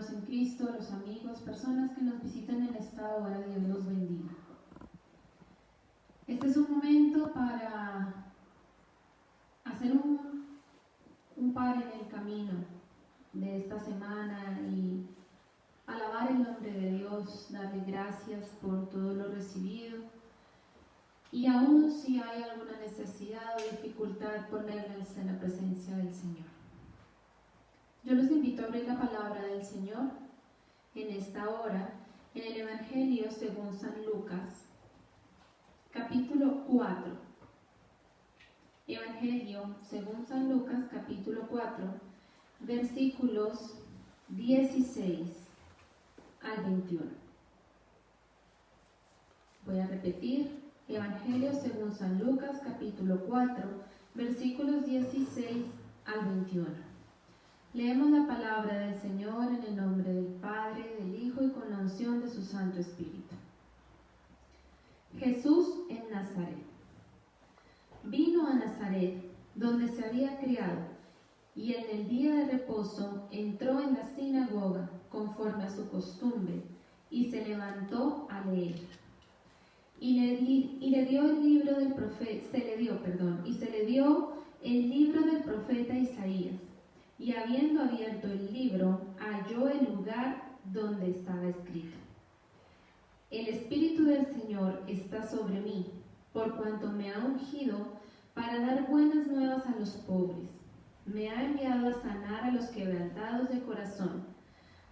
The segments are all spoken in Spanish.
hermanos en Cristo, los amigos, personas que nos visitan en esta hora, Dios los bendiga. Este es un momento para hacer un par en el camino de esta semana y alabar el nombre de Dios, darle gracias por todo lo recibido y aún si hay alguna necesidad o dificultad, ponerlas en la presencia del Señor. Yo los invito a abrir la palabra del Señor en esta hora, en el Evangelio según San Lucas, capítulo 4. Evangelio según San Lucas, capítulo 4, versículos 16 al 21. Voy a repetir, Evangelio según San Lucas, capítulo 4, versículos 16 al 21. Leemos la palabra del Señor en el nombre del Padre, del Hijo y con la unción de su Santo Espíritu. Jesús en Nazaret. Vino a Nazaret, donde se había criado, y en el día de reposo entró en la sinagoga, conforme a su costumbre, y se levantó a leer. Se le dio el libro del profeta Isaías. Y habiendo abierto el libro, halló el lugar donde estaba escrito: El Espíritu del Señor está sobre mí, por cuanto me ha ungido para dar buenas nuevas a los pobres. Me ha enviado a sanar a los quebrantados de corazón,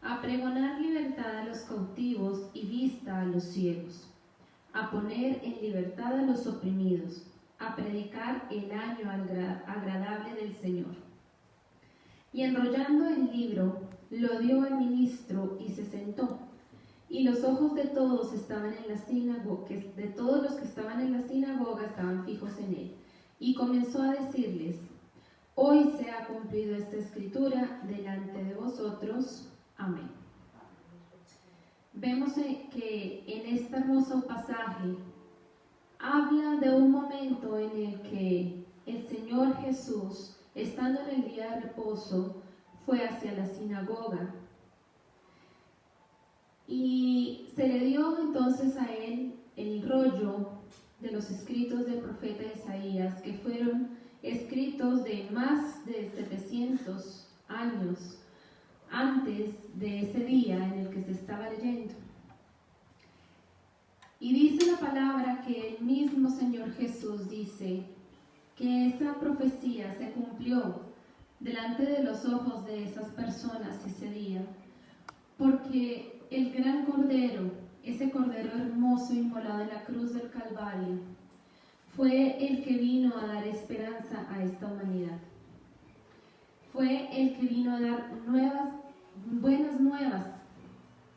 a pregonar libertad a los cautivos y vista a los ciegos, a poner en libertad a los oprimidos, a predicar el año agradable del Señor. Y enrollando el libro, lo dio al ministro y se sentó. Y los ojos de todos los que estaban en la sinagoga estaban fijos en él. Y comenzó a decirles: Hoy se ha cumplido esta escritura delante de vosotros. Amén. Vemos que en este hermoso pasaje habla de un momento en el que el Señor Jesús, estando en el día de reposo, fue hacia la sinagoga. Y se le dio entonces a él el rollo de los escritos del profeta Isaías, que fueron escritos de más de 700 años antes de ese día en el que se estaba leyendo. Y dice la palabra que el mismo Señor Jesús dice que esa profecía se cumplió delante de los ojos de esas personas ese día, porque el gran Cordero, ese Cordero hermoso inmolado en la cruz del Calvario, fue el que vino a dar esperanza a esta humanidad. Fue el que vino a dar buenas nuevas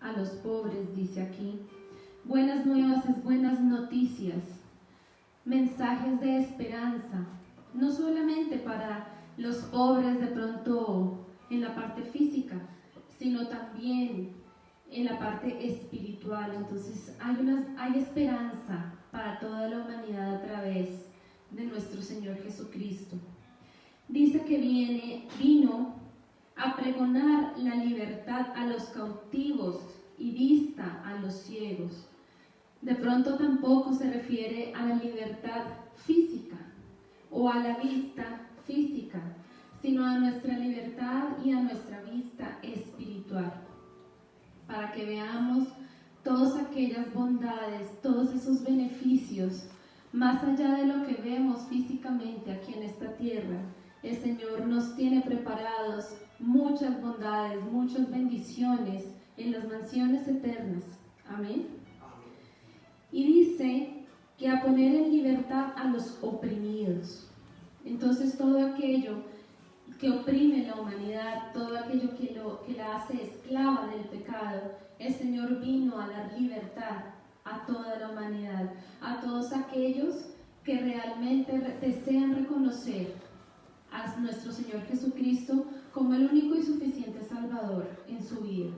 a los pobres, dice aquí. Buenas nuevas es buenas noticias, mensajes de esperanza, no solamente para los pobres de pronto en la parte física, sino también en la parte espiritual. Entonces hay esperanza para toda la humanidad a través de nuestro Señor Jesucristo. Dice que vino a pregonar la libertad a los cautivos y vista a los ciegos. De pronto tampoco se refiere a la libertad física o a la vista física, sino a nuestra libertad y a nuestra vista espiritual, para que veamos todas aquellas bondades, todos esos beneficios, más allá de lo que vemos físicamente aquí en esta tierra. El Señor nos tiene preparados muchas bondades, muchas bendiciones en las mansiones eternas. Amén. Y dice que a poner en libertad a los oprimidos. Entonces todo aquello que oprime la humanidad, todo aquello que la hace esclava del pecado, el Señor vino a dar libertad a toda la humanidad, a todos aquellos que realmente desean reconocer a nuestro Señor Jesucristo como el único y suficiente Salvador en su vida,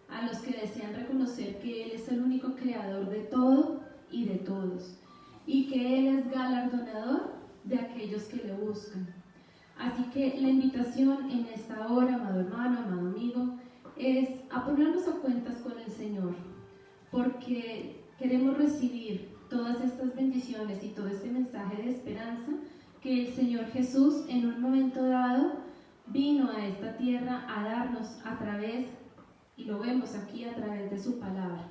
a los que desean reconocer que Él es el único creador de todo y de todos, y que Él es galardonador de aquellos que le buscan. Así que la invitación en esta hora, amado hermano, amado amigo, es a ponernos a cuentas con el Señor, porque queremos recibir todas estas bendiciones y todo este mensaje de esperanza que el Señor Jesús en un momento dado vino a esta tierra a darnos a través, y lo vemos aquí, a través de su palabra.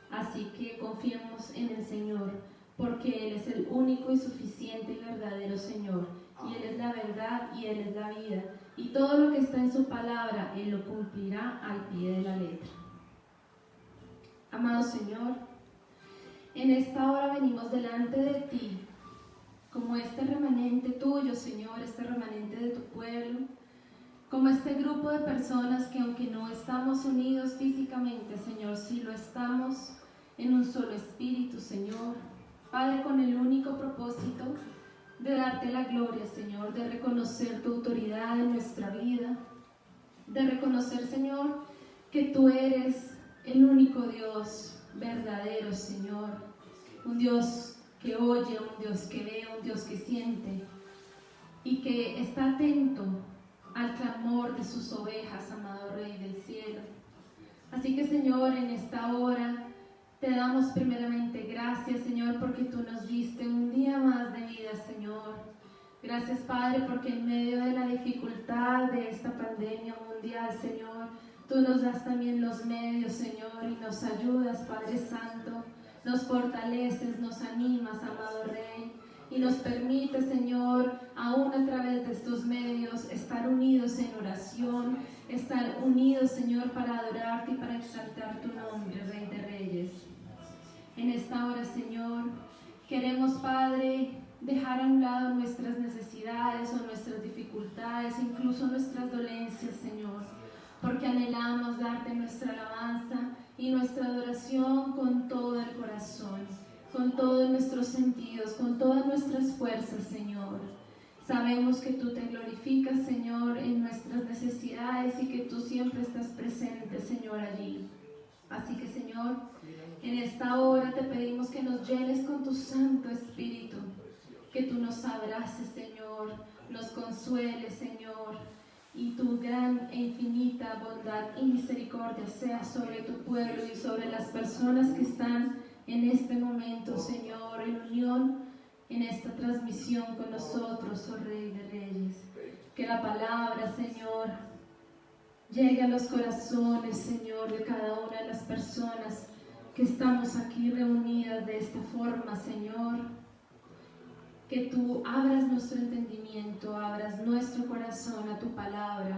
Así que confiemos en el Señor, porque Él es el único y suficiente y verdadero Señor, y Él es la verdad y Él es la vida, y todo lo que está en su palabra, Él lo cumplirá al pie de la letra. Amado Señor, en esta hora venimos delante de ti, como este remanente tuyo, Señor, este remanente de tu pueblo, como este grupo de personas que aunque no estamos unidos físicamente, Señor, sí lo estamos en un solo espíritu, Señor. Padre, con el único propósito de darte la gloria, Señor, de reconocer tu autoridad en nuestra vida, de reconocer, Señor, que tú eres el único Dios verdadero, Señor, un Dios que oye, un Dios que ve, un Dios que siente y que está atento al clamor de sus ovejas, amado Rey del cielo. Así que, Señor, en esta hora te damos primeramente gracias, Señor, porque tú nos diste un día más de vida, Señor. Gracias, Padre, porque en medio de la dificultad de esta pandemia mundial, Señor, tú nos das también los medios, Señor, y nos ayudas, Padre Santo, nos fortaleces, nos animas, amado Rey, y nos permite, Señor, aún a través de estos medios, estar unidos en oración, estar unidos, Señor, para adorarte y para exaltar tu nombre, Rey de Reyes. En esta hora, Señor, queremos, Padre, dejar a un lado nuestras necesidades o nuestras dificultades, incluso nuestras dolencias, Señor, porque anhelamos darte nuestra alabanza y nuestra adoración con todo el corazón, con todos nuestros sentidos, con todas nuestras fuerzas, Señor. Sabemos que tú te glorificas, Señor, en nuestras necesidades y que tú siempre estás presente, Señor, allí. Así que, Señor, en esta hora te pedimos que nos llenes con tu Santo Espíritu, que tú nos abraces, Señor, nos consueles, Señor, y tu gran e infinita bondad y misericordia sea sobre tu pueblo y sobre las personas que están en este momento, Señor, en unión en esta transmisión con nosotros, oh Rey de Reyes. Que la palabra, Señor, llegue a los corazones, Señor, de cada una de las personas que estamos aquí reunidas de esta forma, Señor. Que tú abras nuestro entendimiento, abras nuestro corazón a tu palabra,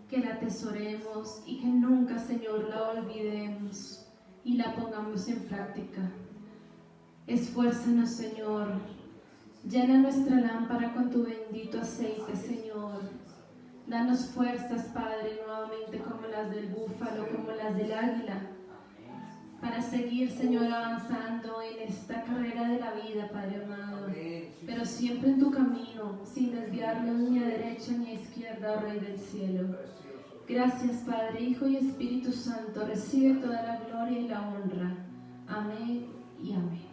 que la atesoremos y que nunca, Señor, la olvidemos y la pongamos en práctica. Esfuérzanos, Señor, llena nuestra lámpara con tu bendito aceite, Señor. Danos fuerzas, Padre, nuevamente como las del búfalo, como las del águila, para seguir, Señor, avanzando en esta carrera de la vida, Padre amado, pero siempre en tu camino, sin desviarnos ni a derecha ni a izquierda, oh Rey del cielo. Gracias, Padre, Hijo y Espíritu Santo, recibe toda la gloria y la honra. Amén y amén.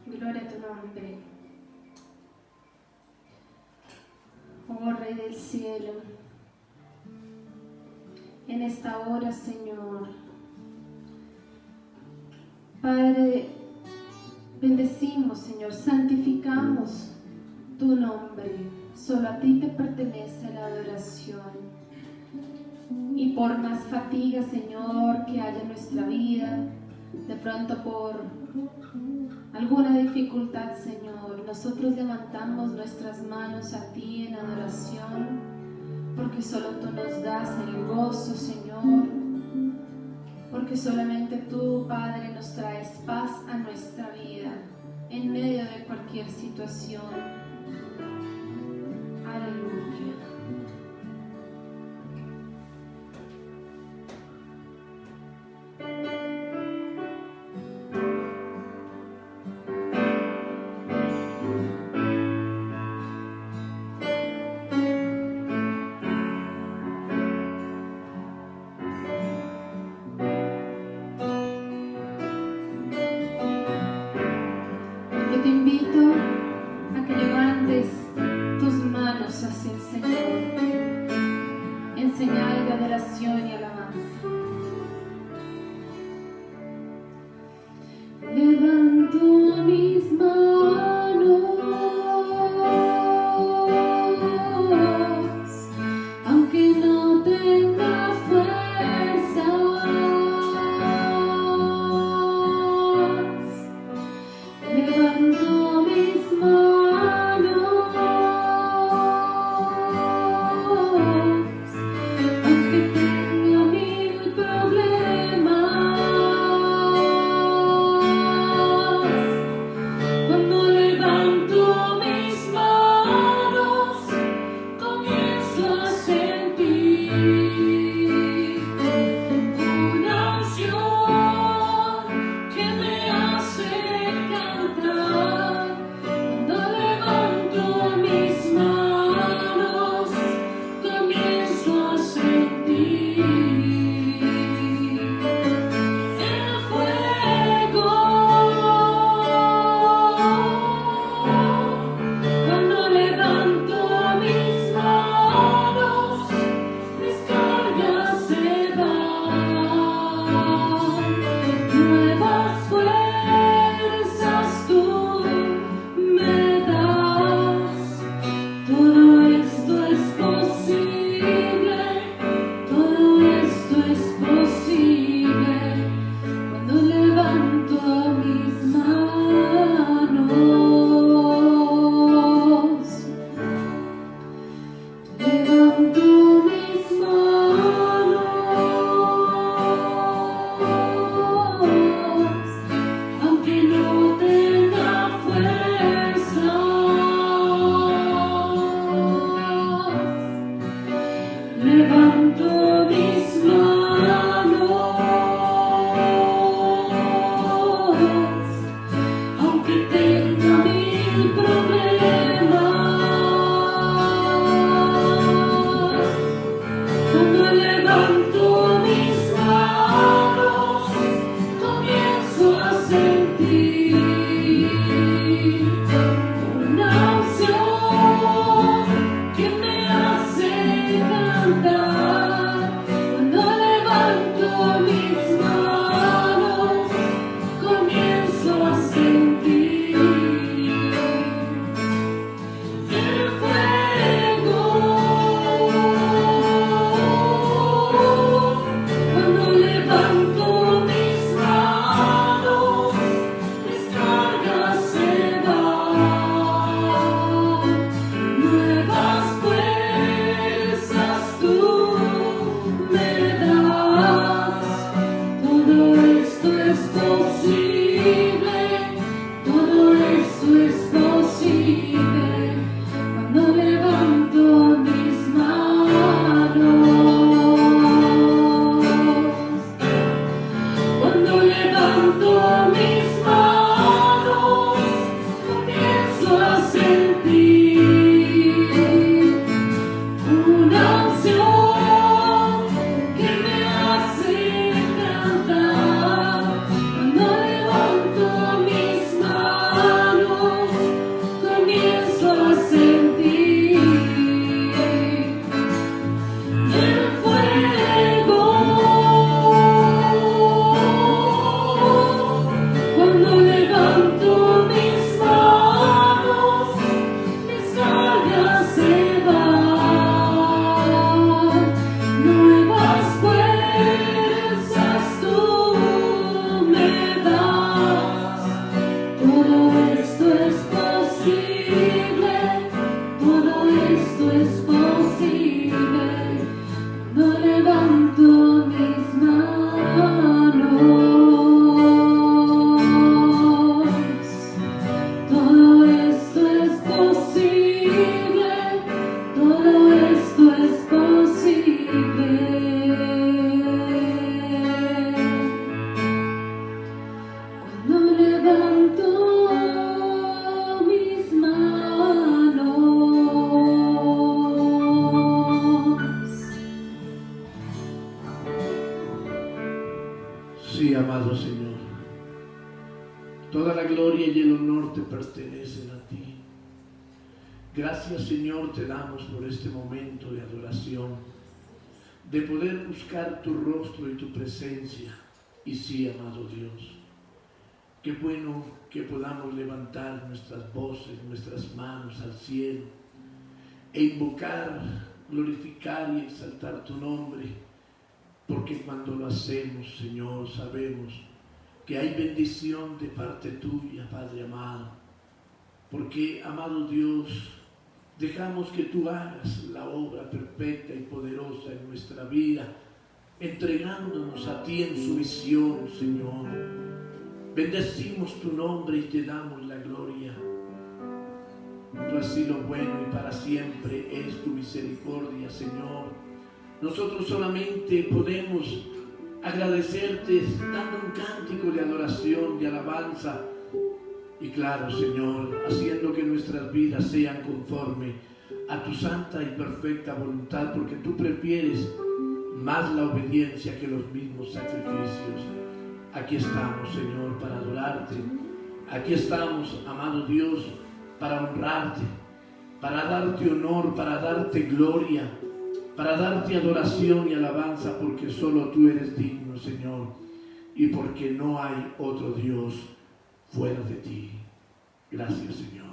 Gloria a tu nombre, oh Rey del cielo. En esta hora, Señor, Padre, bendecimos, Señor, santificamos tu nombre. Solo a ti te pertenece la adoración. Y por más fatiga, Señor, que haya en nuestra vida, de pronto por alguna dificultad, Señor, nosotros levantamos nuestras manos a ti en adoración, porque solo tú nos das el gozo, Señor, porque solamente tú, Padre, nos traes paz a nuestra vida en medio de cualquier situación. Aleluya. manos hacia el Señor en señal de adoración y alabanza. Levanto mis manos, aunque no tenga fuerzas. Levanto mis manos, aunque tenga mil problemas. Cuando levanto mis manos, comienzo a sentir una unción que me hace cantar. Cuando levanto mis manos, comienzo a sentir el fuego. Cuando levanto mis manos, mis cargas se van. Nuevas fuerzas tú me das. Todo esto es posible, todo esto es posible cuando levanto mis manos. Levanto mis manos, aunque no tenga fuerzas. Levanto mis manos, aunque tenga mil problemas. Cuando levanto mis manos, comienzo a sentir una unción que me hace cantar. Cuando levanto mis manos, comienzo a sentir el fuego. Cuando levanto mis manos, mis cargas se van. Nuevas fuerzas tú me das. Todo esto es posible, todo esto es posible cuando levanto mis manos. Cuando levanto mis manos, comienzo a sentir una unción que me hace cantar. Cuando levanto mis manos, comienzo a sentir el fuego. Cuando levanto mis manos, mis cargas se van. Nuevas fuerzas tú me das. Todo esto es posible, todo esto es posible cuando levanto mis manos. Todo esto es posible, todo esto es posible. Cuando levanto mis manos. Sí, amado Señor, toda la gloria y el honor te pertenecen a ti. Gracias, Señor, te damos por este momento de adoración, de poder buscar tu rostro y tu presencia. Y sí, amado Dios, qué bueno que podamos levantar nuestras voces, nuestras manos al cielo e invocar, glorificar y exaltar tu nombre, porque cuando lo hacemos, Señor, sabemos que hay bendición de parte tuya, Padre amado, porque, amado Dios, dejamos que tú hagas la obra perfecta y poderosa en nuestra vida, entregándonos a ti en sumisión, Señor. Bendecimos tu nombre y te damos la gloria. Tú has sido bueno y para siempre es tu misericordia, Señor. Nosotros solamente podemos agradecerte dando un cántico de adoración, de alabanza. Y claro, Señor, haciendo que nuestras vidas sean conforme a tu santa y perfecta voluntad, porque tú prefieres más la obediencia que los mismos sacrificios. Aquí estamos, Señor, para adorarte. Aquí estamos, amado Dios, para honrarte, para darte honor, para darte gloria, para darte adoración y alabanza, porque solo tú eres digno, Señor, y porque no hay otro Dios fuera de ti. Gracias, Señor.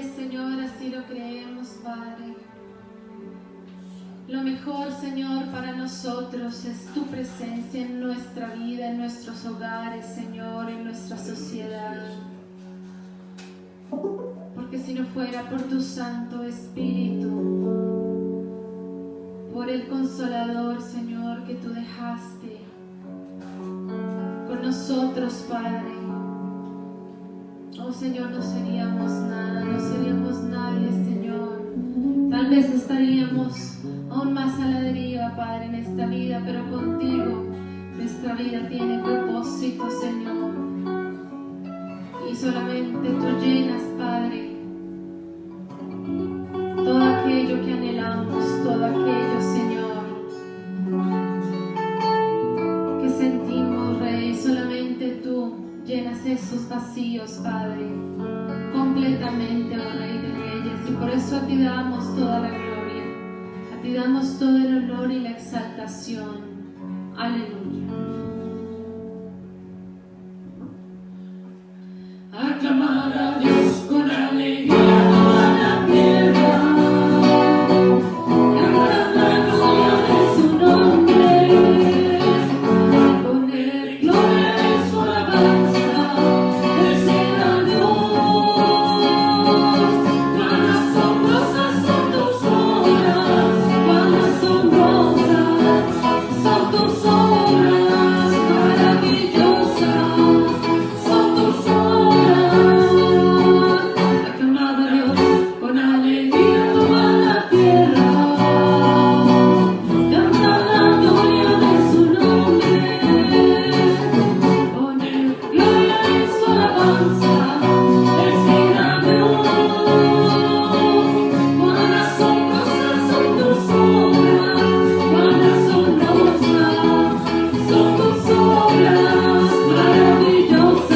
Señor, así lo creemos, Padre. Lo mejor, Señor, para nosotros es tu presencia en nuestra vida, en nuestros hogares, Señor, en nuestra sociedad. Porque si no fuera por tu Santo Espíritu, por el Consolador, Señor, que tú dejaste con nosotros, Padre, oh Señor, no seríamos nada, no seríamos nadie, Señor. Tal vez estaríamos aún más a la deriva, Padre, en esta vida, pero contigo nuestra vida tiene propósito, Señor. Y solamente tú llenas, Padre, todo aquello que anhelamos, todo aquello, Señor, que sentimos, Rey. Solamente tú llenas esos vacíos, Padre, completamente, oh Rey de Reyes. Y por eso a ti damos toda la gloria, a ti damos todo el honor y la exaltación. Aleluya. Aclamar a Dios con alegría toda la tierra, cantar la gloria de su nombre, poner gloria en su alabanza, decir a Dios. Cuán asombrosas son tus obras, cuán asombrosas son tus obras, maravillosas son tus obras. Aclamad a Dios con alegría toda la tierra, cantad la gloria de su nombre, poner gloria en su alabanza, decir a Dios. Cuán asombrosas son tus obras, cuán asombrosas son tus obras, maravillosas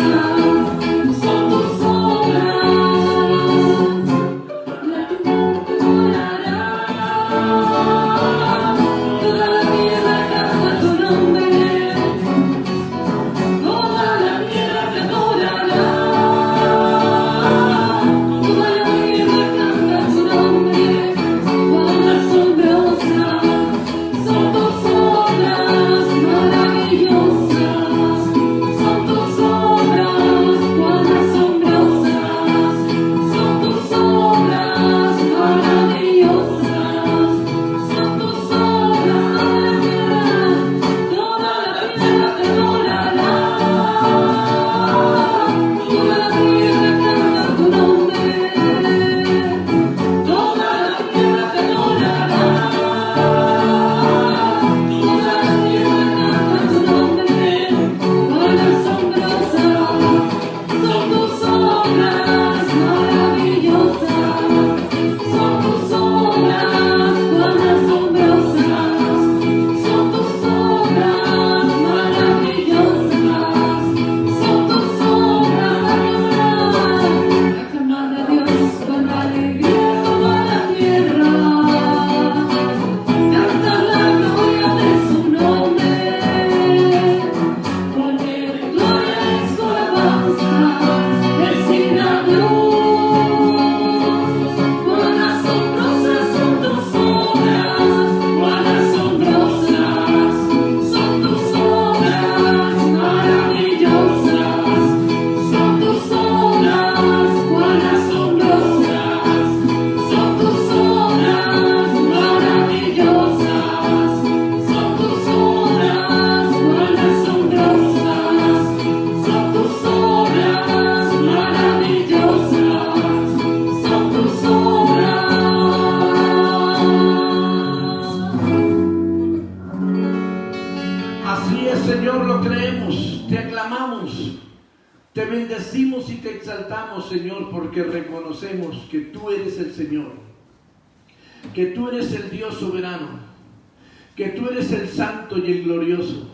son tus obras. La tierra te adorará, toda la tierra canta tu nombre, toda la tierra te adorará, toda la tierra canta tu nombre. Cuán asombrosas son tus obras, maravillosas son tus obras, cuán asombrosas son tus obras, maravillosas son tus obras. Toda la tierra te adorará, toda la tierra canta tu nombre, toda la tierra te adorará, toda la tierra canta tu nombre. Cuán asombrosas son tus obras, maravillosas son tus obras, cuán asombrosas son tus obras, maravillosas son tus obras. Aclamad a Dios con alegría toda la tierra, cantad la gloria de su nombre, poner gloria en su alabanza, decir a Dios. Cuán asombrosas son tus obras, cuán asombrosas son tus obras, maravillosas son tus obras, cuán asombrosas son tus obras, maravillosas son tus obras, cuán asombrosas son tus obras, maravillosas son tus obras. Así es, Señor, lo creemos, te aclamamos, te bendecimos y te exaltamos, Señor, porque reconocemos que tú eres el Señor, que tú eres el Dios soberano, que tú eres el santo y el glorioso.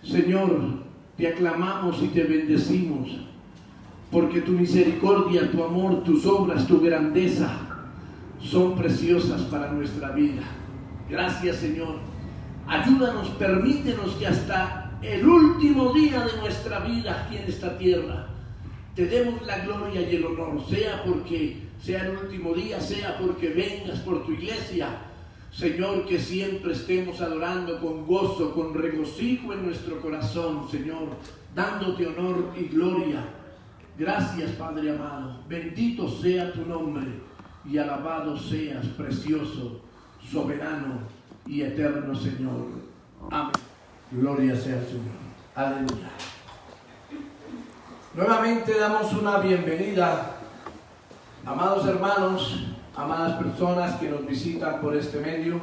Señor, te aclamamos y te bendecimos, porque tu misericordia, tu amor, tus obras, tu grandeza son preciosas para nuestra vida. Gracias, Señor. Ayúdanos, permítenos que hasta el último día de nuestra vida aquí en esta tierra te demos la gloria y el honor, sea porque sea el último día, sea porque vengas por tu iglesia. Señor, que siempre estemos adorando con gozo, con regocijo en nuestro corazón, Señor, dándote honor y gloria. Gracias, Padre amado. Bendito sea tu nombre y alabado seas, precioso, soberano y eterno Señor. Amén. Gloria sea al Señor. Aleluya. Nuevamente damos una bienvenida, amados hermanos, amadas personas que nos visitan por este medio.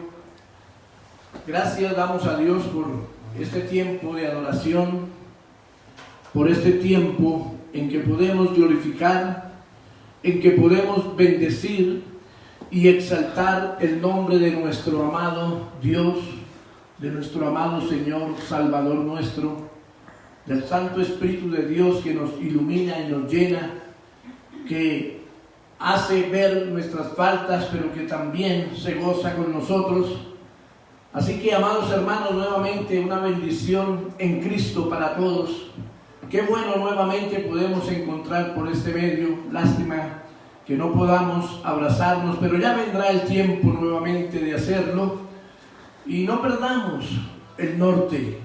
Gracias damos a Dios por este tiempo de adoración, por este tiempo en que podemos glorificar, en que podemos bendecir y exaltar el nombre de nuestro amado Dios, de nuestro amado Señor, Salvador nuestro, del Santo Espíritu de Dios que nos ilumina y nos llena, que hace ver nuestras faltas, pero que también se goza con nosotros. Así que, amados hermanos, nuevamente una bendición en Cristo para todos. Qué bueno nuevamente podemos encontrar por este medio. Lástima que no podamos abrazarnos, pero ya vendrá el tiempo nuevamente de hacerlo. Y no perdamos el norte,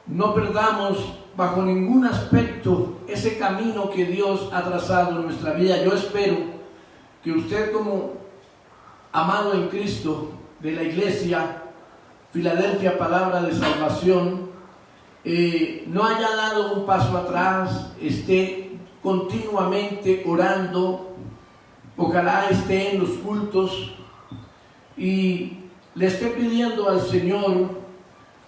no perdamos bajo ningún aspecto ese camino que Dios ha trazado en nuestra vida. Yo espero que usted, como amado en Cristo de la iglesia Filadelfia Palabra de Salvación, no haya dado un paso atrás, esté continuamente orando, ojalá esté en los cultos y le esté pidiendo al Señor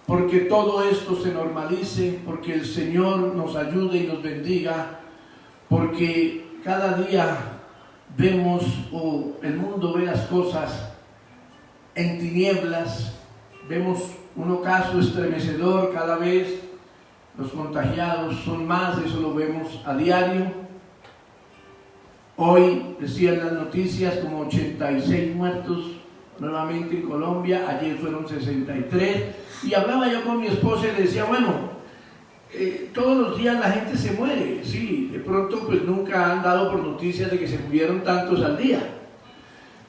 porque todo esto se normalice, porque el Señor nos ayude y nos bendiga, porque cada día vemos, o el mundo ve las cosas en tinieblas, vemos un ocaso estremecedor. Cada vez los contagiados son más, eso lo vemos a diario. Hoy decían las noticias como 86 muertos nuevamente en Colombia, ayer fueron 63, y hablaba yo con mi esposa y le decía, bueno, todos los días la gente se muere, sí, de pronto pues nunca han dado por noticias de que se murieron tantos al día,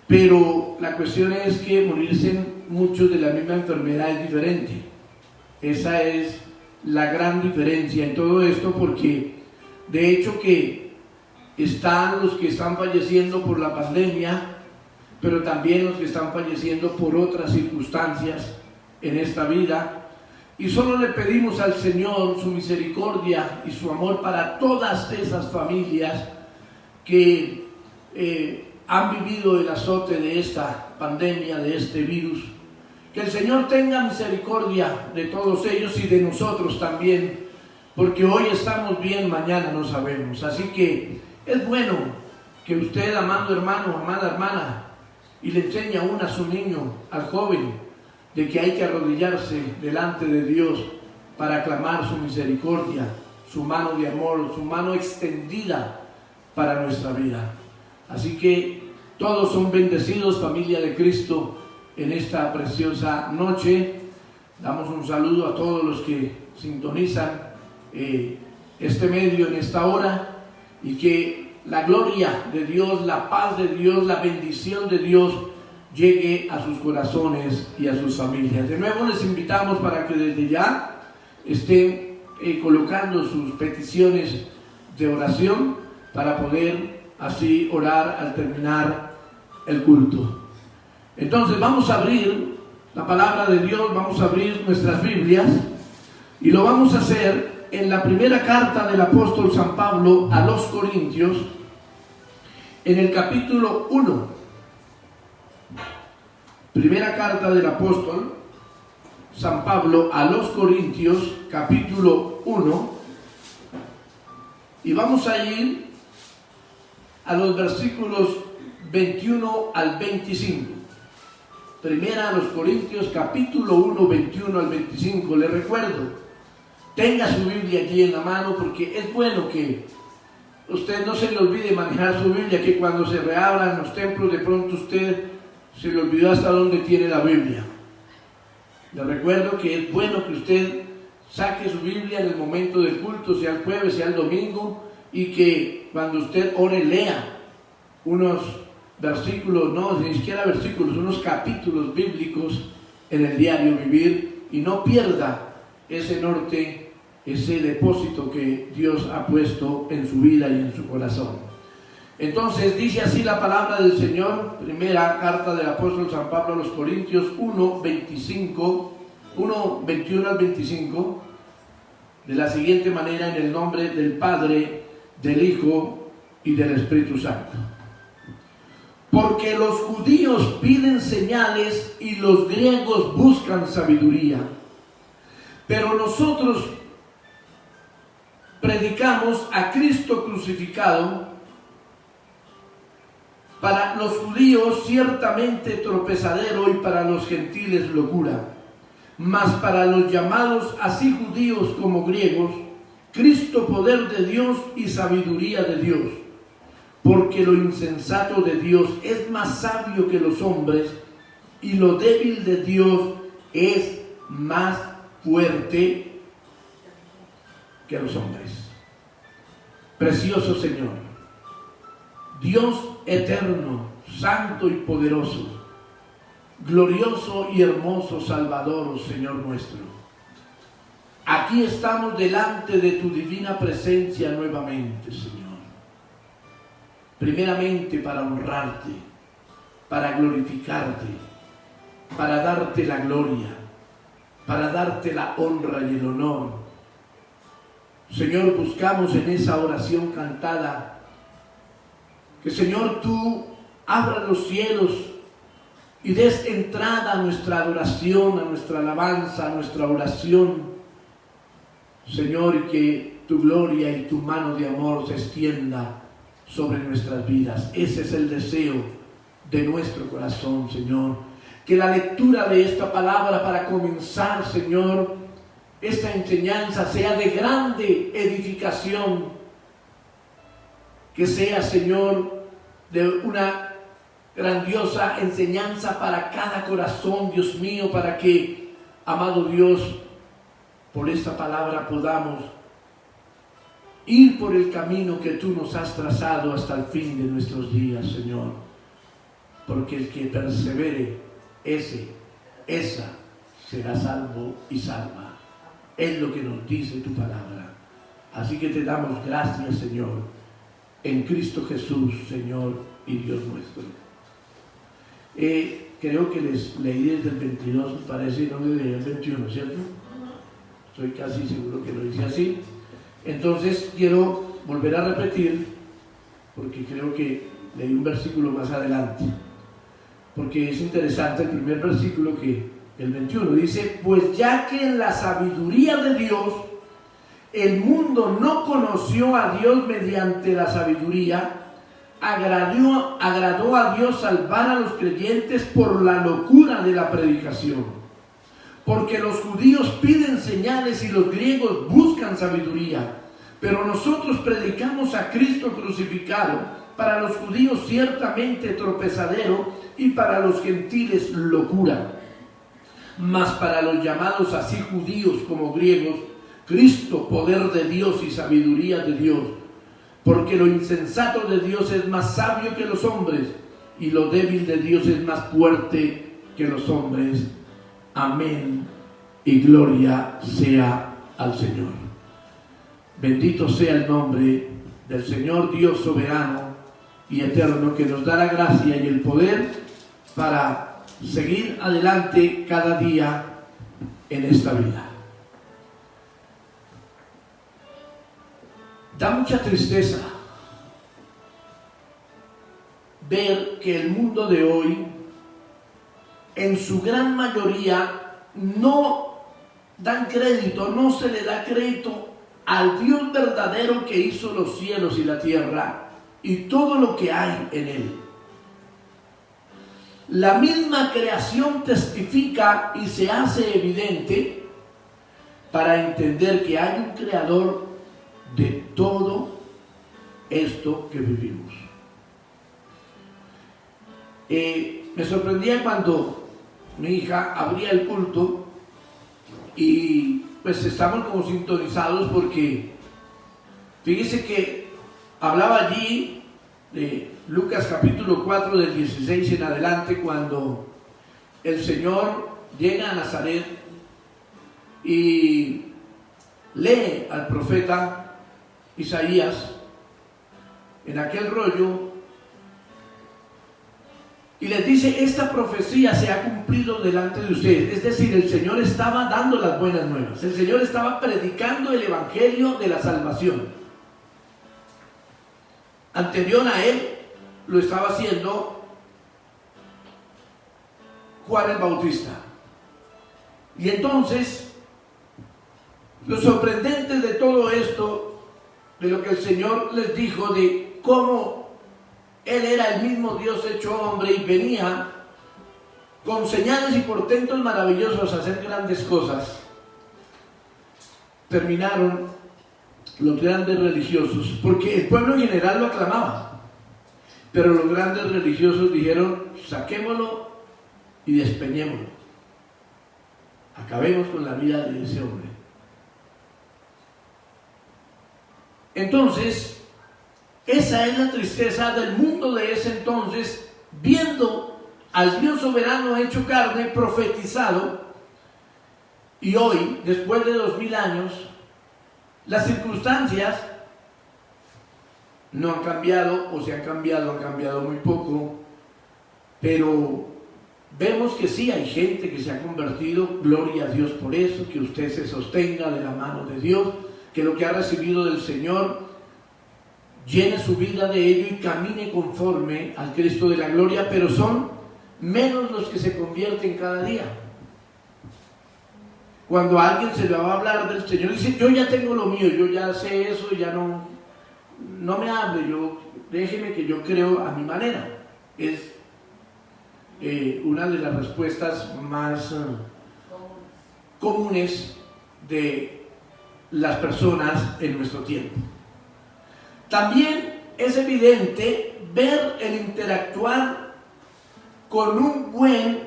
pero la cuestión es que morirse muchos de la misma enfermedad es diferente. Esa es la gran diferencia en todo esto, porque de hecho que están los que están falleciendo por la pandemia, pero también los que están falleciendo por otras circunstancias en esta vida. Y solo le pedimos al Señor su misericordia y su amor para todas esas familias que han vivido el azote de esta pandemia, de este virus. Que el Señor tenga misericordia de todos ellos y de nosotros también, porque hoy estamos bien, mañana no sabemos. Así que es bueno que usted, amado hermano, amada hermana, y le enseña aún a su niño, al joven, de que hay que arrodillarse delante de Dios para clamar su misericordia, su mano de amor, su mano extendida para nuestra vida. Así que todos son bendecidos, familia de Cristo, en esta preciosa noche. Damos un saludo a todos los que sintonizan este medio en esta hora, y que la gloria de Dios, la paz de Dios, la bendición de Dios llegue a sus corazones y a sus familias. De nuevo les invitamos para que desde ya estén colocando sus peticiones de oración para poder así orar al terminar el culto. Entonces vamos a abrir la palabra de Dios, vamos a abrir nuestras Biblias y lo vamos a hacer en la primera carta del apóstol San Pablo a los Corintios, en el capítulo 1. Primera carta del apóstol San Pablo a los Corintios, capítulo 1, y vamos a ir a los versículos 21 al 25. Primera a los Corintios, capítulo 1, 21 al 25. Le recuerdo, tenga su Biblia allí en la mano, porque es bueno que usted no se le olvide manejar su Biblia, que cuando se reabran los templos de pronto usted se le olvidó hasta dónde tiene la Biblia. Le recuerdo que es bueno que usted saque su Biblia en el momento del culto, sea el jueves, sea el domingo, y que cuando usted ore lea unos versículos, no, ni siquiera versículos, unos capítulos bíblicos en el diario vivir y no pierda ese norte, ese depósito que Dios ha puesto en su vida y en su corazón. Entonces dice así la palabra del Señor, primera carta del apóstol San Pablo a los Corintios 1:21 al 25, de la siguiente manera: en el nombre del Padre, del Hijo y del Espíritu Santo. Porque los judíos piden señales y los griegos buscan sabiduría, pero nosotros predicamos a Cristo crucificado, para los judíos ciertamente tropezadero y para los gentiles locura, mas para los llamados así judíos como griegos, Cristo poder de Dios y sabiduría de Dios, porque lo insensato de Dios es más sabio que los hombres, y lo débil de Dios es más fuerte que los hombres. Precioso Señor, Dios eterno, santo y poderoso, glorioso y hermoso Salvador, Señor nuestro. Aquí estamos delante de tu divina presencia nuevamente, Señor. Primeramente para honrarte, para glorificarte, para darte la gloria, para darte la honra y el honor. Señor, buscamos en esa oración cantada que, Señor, tú abras los cielos y des entrada a nuestra adoración, a nuestra alabanza, a nuestra oración, Señor, y que tu gloria y tu mano de amor se extienda sobre nuestras vidas. Ese es el deseo de nuestro corazón, Señor. Que la lectura de esta palabra para comenzar, Señor, esta enseñanza sea de grande edificación. Que sea, Señor, de una grandiosa enseñanza para cada corazón, Dios mío, para que, amado Dios, por esta palabra podamos ir por el camino que tú nos has trazado hasta el fin de nuestros días, Señor. Porque el que persevere, esa será salvo y salva. Es lo que nos dice tu palabra. Así que te damos gracias, Señor, en Cristo Jesús, Señor y Dios nuestro. Creo que les leí desde el 22, me parece, no me leí el 21, ¿cierto? Estoy casi seguro que lo hice así. Entonces quiero volver a repetir, porque creo que leí un versículo más adelante, porque es interesante el primer versículo, que el 21 dice: pues ya que en la sabiduría de Dios el mundo no conoció a Dios mediante la sabiduría, agradó a Dios salvar a los creyentes por la locura de la predicación. Porque los judíos piden señales y los griegos buscan sabiduría, pero nosotros predicamos a Cristo crucificado, para los judíos ciertamente tropezadero y para los gentiles locura, mas para los llamados así judíos como griegos, Cristo, poder de Dios y sabiduría de Dios, porque lo insensato de Dios es más sabio que los hombres, y lo débil de Dios es más fuerte que los hombres. Amén, y gloria sea al Señor. Bendito sea el nombre del Señor Dios soberano y eterno, que nos da la gracia y el poder para seguir adelante cada día en esta vida. Da mucha tristeza ver que el mundo de hoy, en su gran mayoría, no dan crédito, no se le da crédito al Dios verdadero que hizo los cielos y la tierra y todo lo que hay en él. La misma creación testifica y se hace evidente para entender que hay un creador de todo esto que vivimos. Me sorprendía cuando mi hija abría el culto y pues estamos como sintonizados, porque fíjese que hablaba allí de Lucas capítulo 4 del 16 en adelante, cuando el Señor llega a Nazaret y lee al profeta Isaías en aquel rollo y les dice: esta profecía se ha cumplido delante de ustedes. Es decir, el Señor estaba dando las buenas nuevas, el Señor estaba predicando el evangelio de la salvación. Anterior a él lo estaba haciendo Juan el Bautista. Y entonces, lo sorprendente de todo esto, de lo que el Señor les dijo, de cómo Él era el mismo Dios hecho hombre y venía con señales y portentos maravillosos a hacer grandes cosas, terminaron los grandes religiosos, porque el pueblo en general lo aclamaba, pero los grandes religiosos dijeron: saquémoslo y despeñémoslo, acabemos con la vida de ese hombre. Entonces, esa es la tristeza del mundo de ese entonces, viendo al Dios soberano hecho carne, profetizado, y hoy, después de 2000 años, las circunstancias no han cambiado, o si han cambiado muy poco, pero vemos que sí hay gente que se ha convertido. Gloria a Dios por eso, que usted se sostenga de la mano de Dios, que lo que ha recibido del Señor llene su vida de ello y camine conforme al Cristo de la gloria, pero son menos los que se convierten cada día. Cuando a alguien se le va a hablar del Señor, dice: yo ya tengo lo mío, yo ya sé eso, ya no me hable, déjeme que yo creo a mi manera. Es una de las respuestas más comunes de las personas en nuestro tiempo. También es evidente ver el interactuar con un buen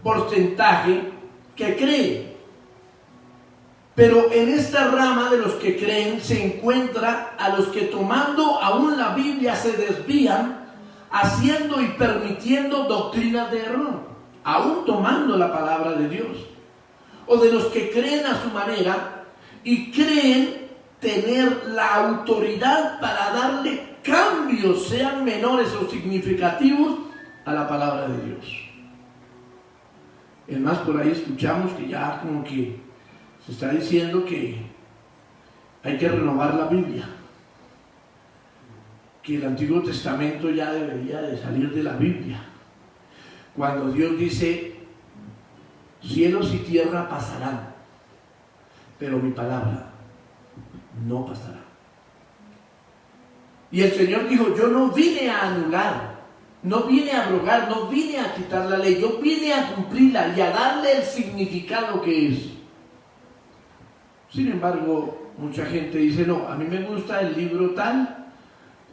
porcentaje que cree. Pero en esta rama de los que creen se encuentra a los que, tomando aún la Biblia, se desvían, haciendo y permitiendo doctrinas de error, aún tomando la palabra de Dios. O de los que creen a su manera y creen tener la autoridad para darle cambios, sean menores o significativos, a la palabra de Dios. Es más, por ahí escuchamos que ya como que se está diciendo que hay que renovar la Biblia, que el Antiguo Testamento ya debería de salir de la Biblia, cuando Dios dice: cielos y tierra pasarán, pero mi palabra no pasará. Y el Señor dijo: yo no vine a anular, no vine a abrogar, no vine a quitar la ley, yo vine a cumplirla y a darle el significado que es. Sin embargo, mucha gente dice: no, a mí me gusta el libro tal,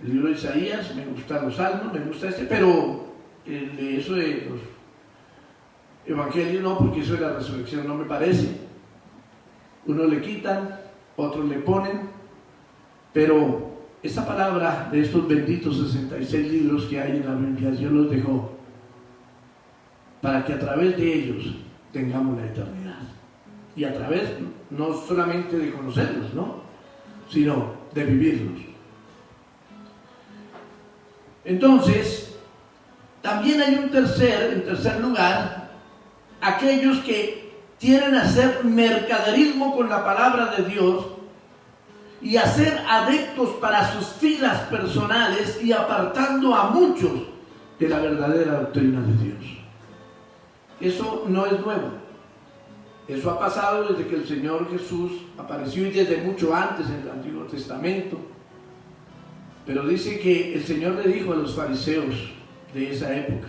el libro de Isaías, me gustan los salmos, me gusta pero eso de los evangelios no, porque eso de la resurrección no me parece. Unos le quitan, otros le ponen, pero esta palabra de estos benditos 66 libros que hay en la Biblia, Dios los dejó para que a través de ellos tengamos la eternidad. Y a través no solamente de conocerlos, ¿no?, sino de vivirlos. Entonces, también hay en tercer lugar, aquellos que quieren hacer mercaderismo con la palabra de Dios y hacer adeptos para sus filas personales y apartando a muchos de la verdadera doctrina de Dios. Eso no es nuevo. Eso ha pasado desde que el Señor Jesús apareció y desde mucho antes en el Antiguo Testamento. Pero dice que el Señor le dijo a los fariseos de esa época: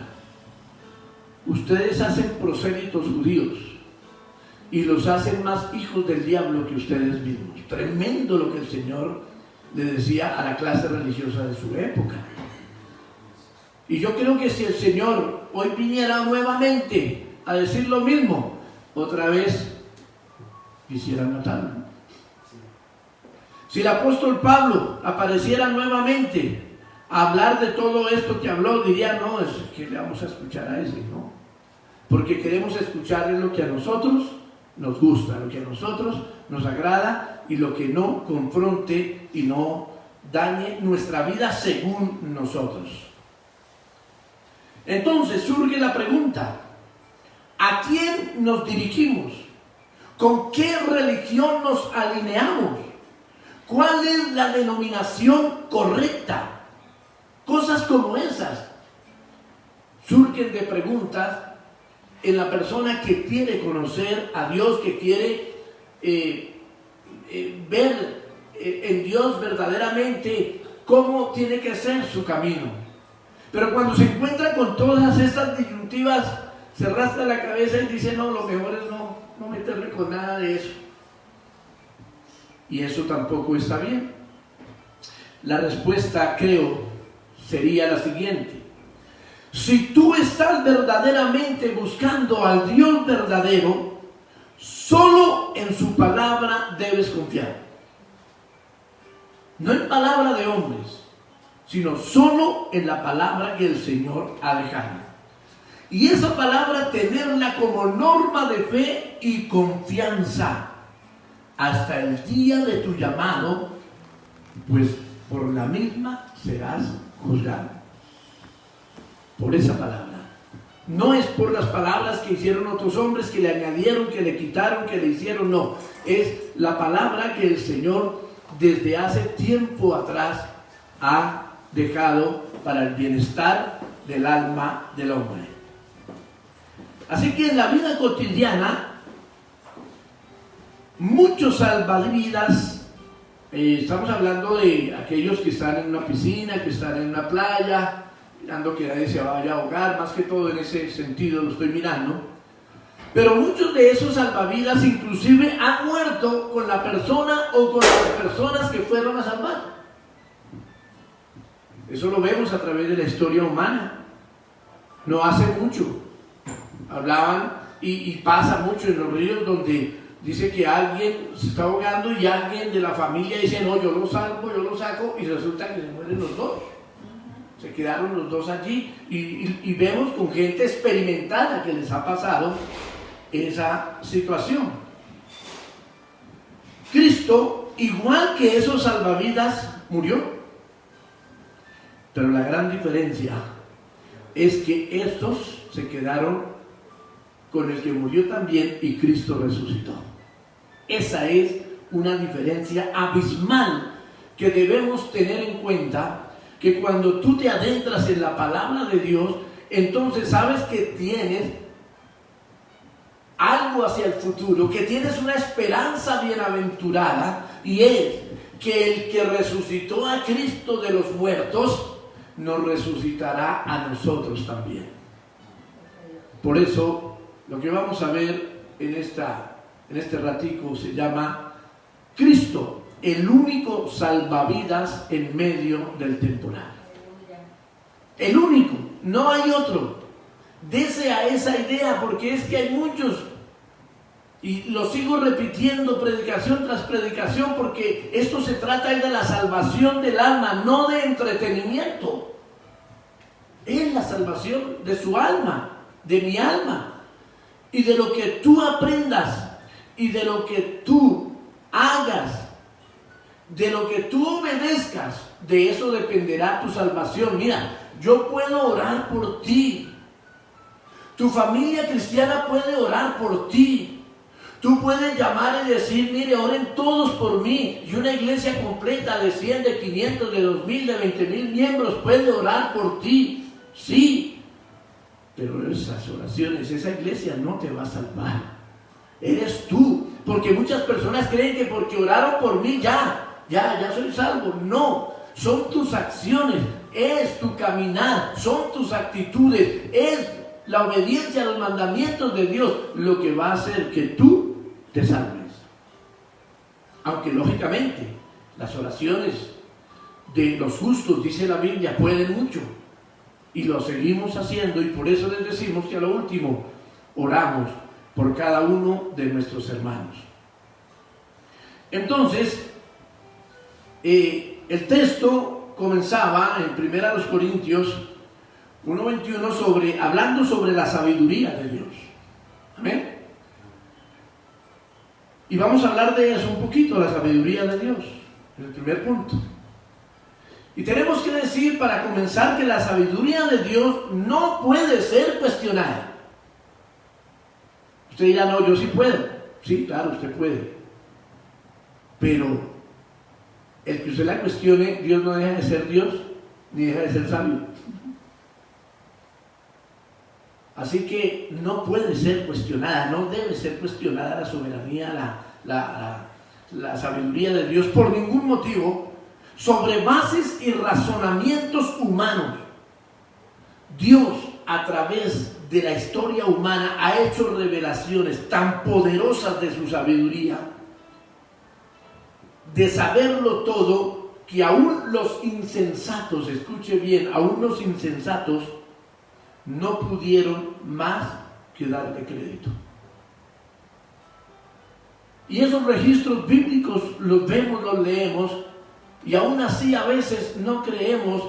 ustedes hacen prosélitos judíos y los hacen más hijos del diablo que ustedes mismos. Tremendo lo que el Señor le decía a la clase religiosa de su época. Y yo creo que si el Señor hoy viniera nuevamente a decir lo mismo, otra vez quisieran matarlo. Si el apóstol Pablo apareciera nuevamente hablar de todo esto que habló, diría, no, es que le vamos a escuchar a ese, ¿no? Porque queremos escuchar lo que a nosotros nos gusta, lo que a nosotros nos agrada y lo que no confronte y no dañe nuestra vida según nosotros. Entonces surge la pregunta, ¿a quién nos dirigimos? ¿Con qué religión nos alineamos? ¿Cuál es la denominación correcta? Cosas como esas surgen de preguntas en la persona que quiere conocer a Dios, que quiere ver en Dios verdaderamente cómo tiene que ser su camino. Pero cuando se encuentra con todas estas disyuntivas, se rasca la cabeza y dice, no, lo mejor es no meterme con nada de eso. Y eso tampoco está bien. La respuesta, creo, sería la siguiente. Si tú estás verdaderamente buscando al Dios verdadero, solo en su palabra debes confiar. No en palabra de hombres, sino solo en la palabra que el Señor ha dejado. Y esa palabra tenerla como norma de fe y confianza hasta el día de tu llamado, pues por la misma serás juzgado. Por esa palabra. No es por las palabras que hicieron otros hombres, que le añadieron, que le quitaron, que le hicieron, no. Es la palabra que el Señor desde hace tiempo atrás ha dejado para el bienestar del alma del hombre. Así que en la vida cotidiana, muchos salvavidas, estamos hablando de aquellos que están en una piscina, que están en una playa, mirando que nadie se vaya a ahogar, más que todo en ese sentido lo estoy mirando. Pero muchos de esos salvavidas inclusive han muerto con la persona o con las personas que fueron a salvar. Eso lo vemos a través de la historia humana. No hace mucho hablaban y pasa mucho en los ríos donde dice que alguien se está ahogando y alguien de la familia dice, no, yo lo salvo, yo lo saco, y resulta que se mueren los dos. Se quedaron los dos allí y vemos con gente experimentada que les ha pasado esa situación. Cristo, igual que esos salvavidas, murió. Pero la gran diferencia es que estos se quedaron con el que murió también y Cristo resucitó. Esa es una diferencia abismal que debemos tener en cuenta, que cuando tú te adentras en la palabra de Dios, entonces sabes que tienes algo hacia el futuro, que tienes una esperanza bienaventurada, y es que el que resucitó a Cristo de los muertos nos resucitará a nosotros también. Por eso lo que vamos a ver en este ratico se llama Cristo, el único salvavidas en medio del temporal. El único, no hay otro. Dese a esa idea, porque es que hay muchos, y lo sigo repitiendo predicación tras predicación, porque esto se trata de la salvación del alma, no de entretenimiento. Es la salvación de su alma, de mi alma, y de lo que tú aprendas, y de lo que tú hagas, de lo que tú obedezcas, de eso dependerá tu salvación. Mira, yo puedo orar por ti, tu familia cristiana puede orar por ti, tú puedes llamar y decir, mire, oren todos por mí, y una iglesia completa de 100, de 500, de 2,000, de 20,000 miembros puede orar por ti, sí, pero esas oraciones, esa iglesia no te va a salvar, eres tú, porque muchas personas creen que porque oraron por mí ya soy salvo. No, son tus acciones, es tu caminar, son tus actitudes, es la obediencia a los mandamientos de Dios lo que va a hacer que tú te salves. Aunque lógicamente las oraciones de los justos, dice la Biblia, pueden mucho, y lo seguimos haciendo, y por eso les decimos que a lo último oramos por cada uno de nuestros hermanos. Entonces, el texto comenzaba en 1 Corintios 1:21 hablando sobre la sabiduría de Dios. Amén. Y vamos a hablar de eso un poquito, la sabiduría de Dios, en el primer punto. Y tenemos que decir para comenzar que la sabiduría de Dios no puede ser cuestionada. Usted dirá, no, yo sí puedo. Sí, claro, usted puede. Pero el que usted la cuestione, Dios no deja de ser Dios, ni deja de ser sabio. Así que no puede ser cuestionada, no debe ser cuestionada la soberanía, la sabiduría de Dios por ningún motivo, sobre bases y razonamientos humanos. Dios, a través de la historia humana, ha hecho revelaciones tan poderosas de su sabiduría, de saberlo todo, que aún los insensatos, escuche bien, aún los insensatos no pudieron más que darle crédito. Y esos registros bíblicos los vemos, los leemos, y aún así a veces no creemos,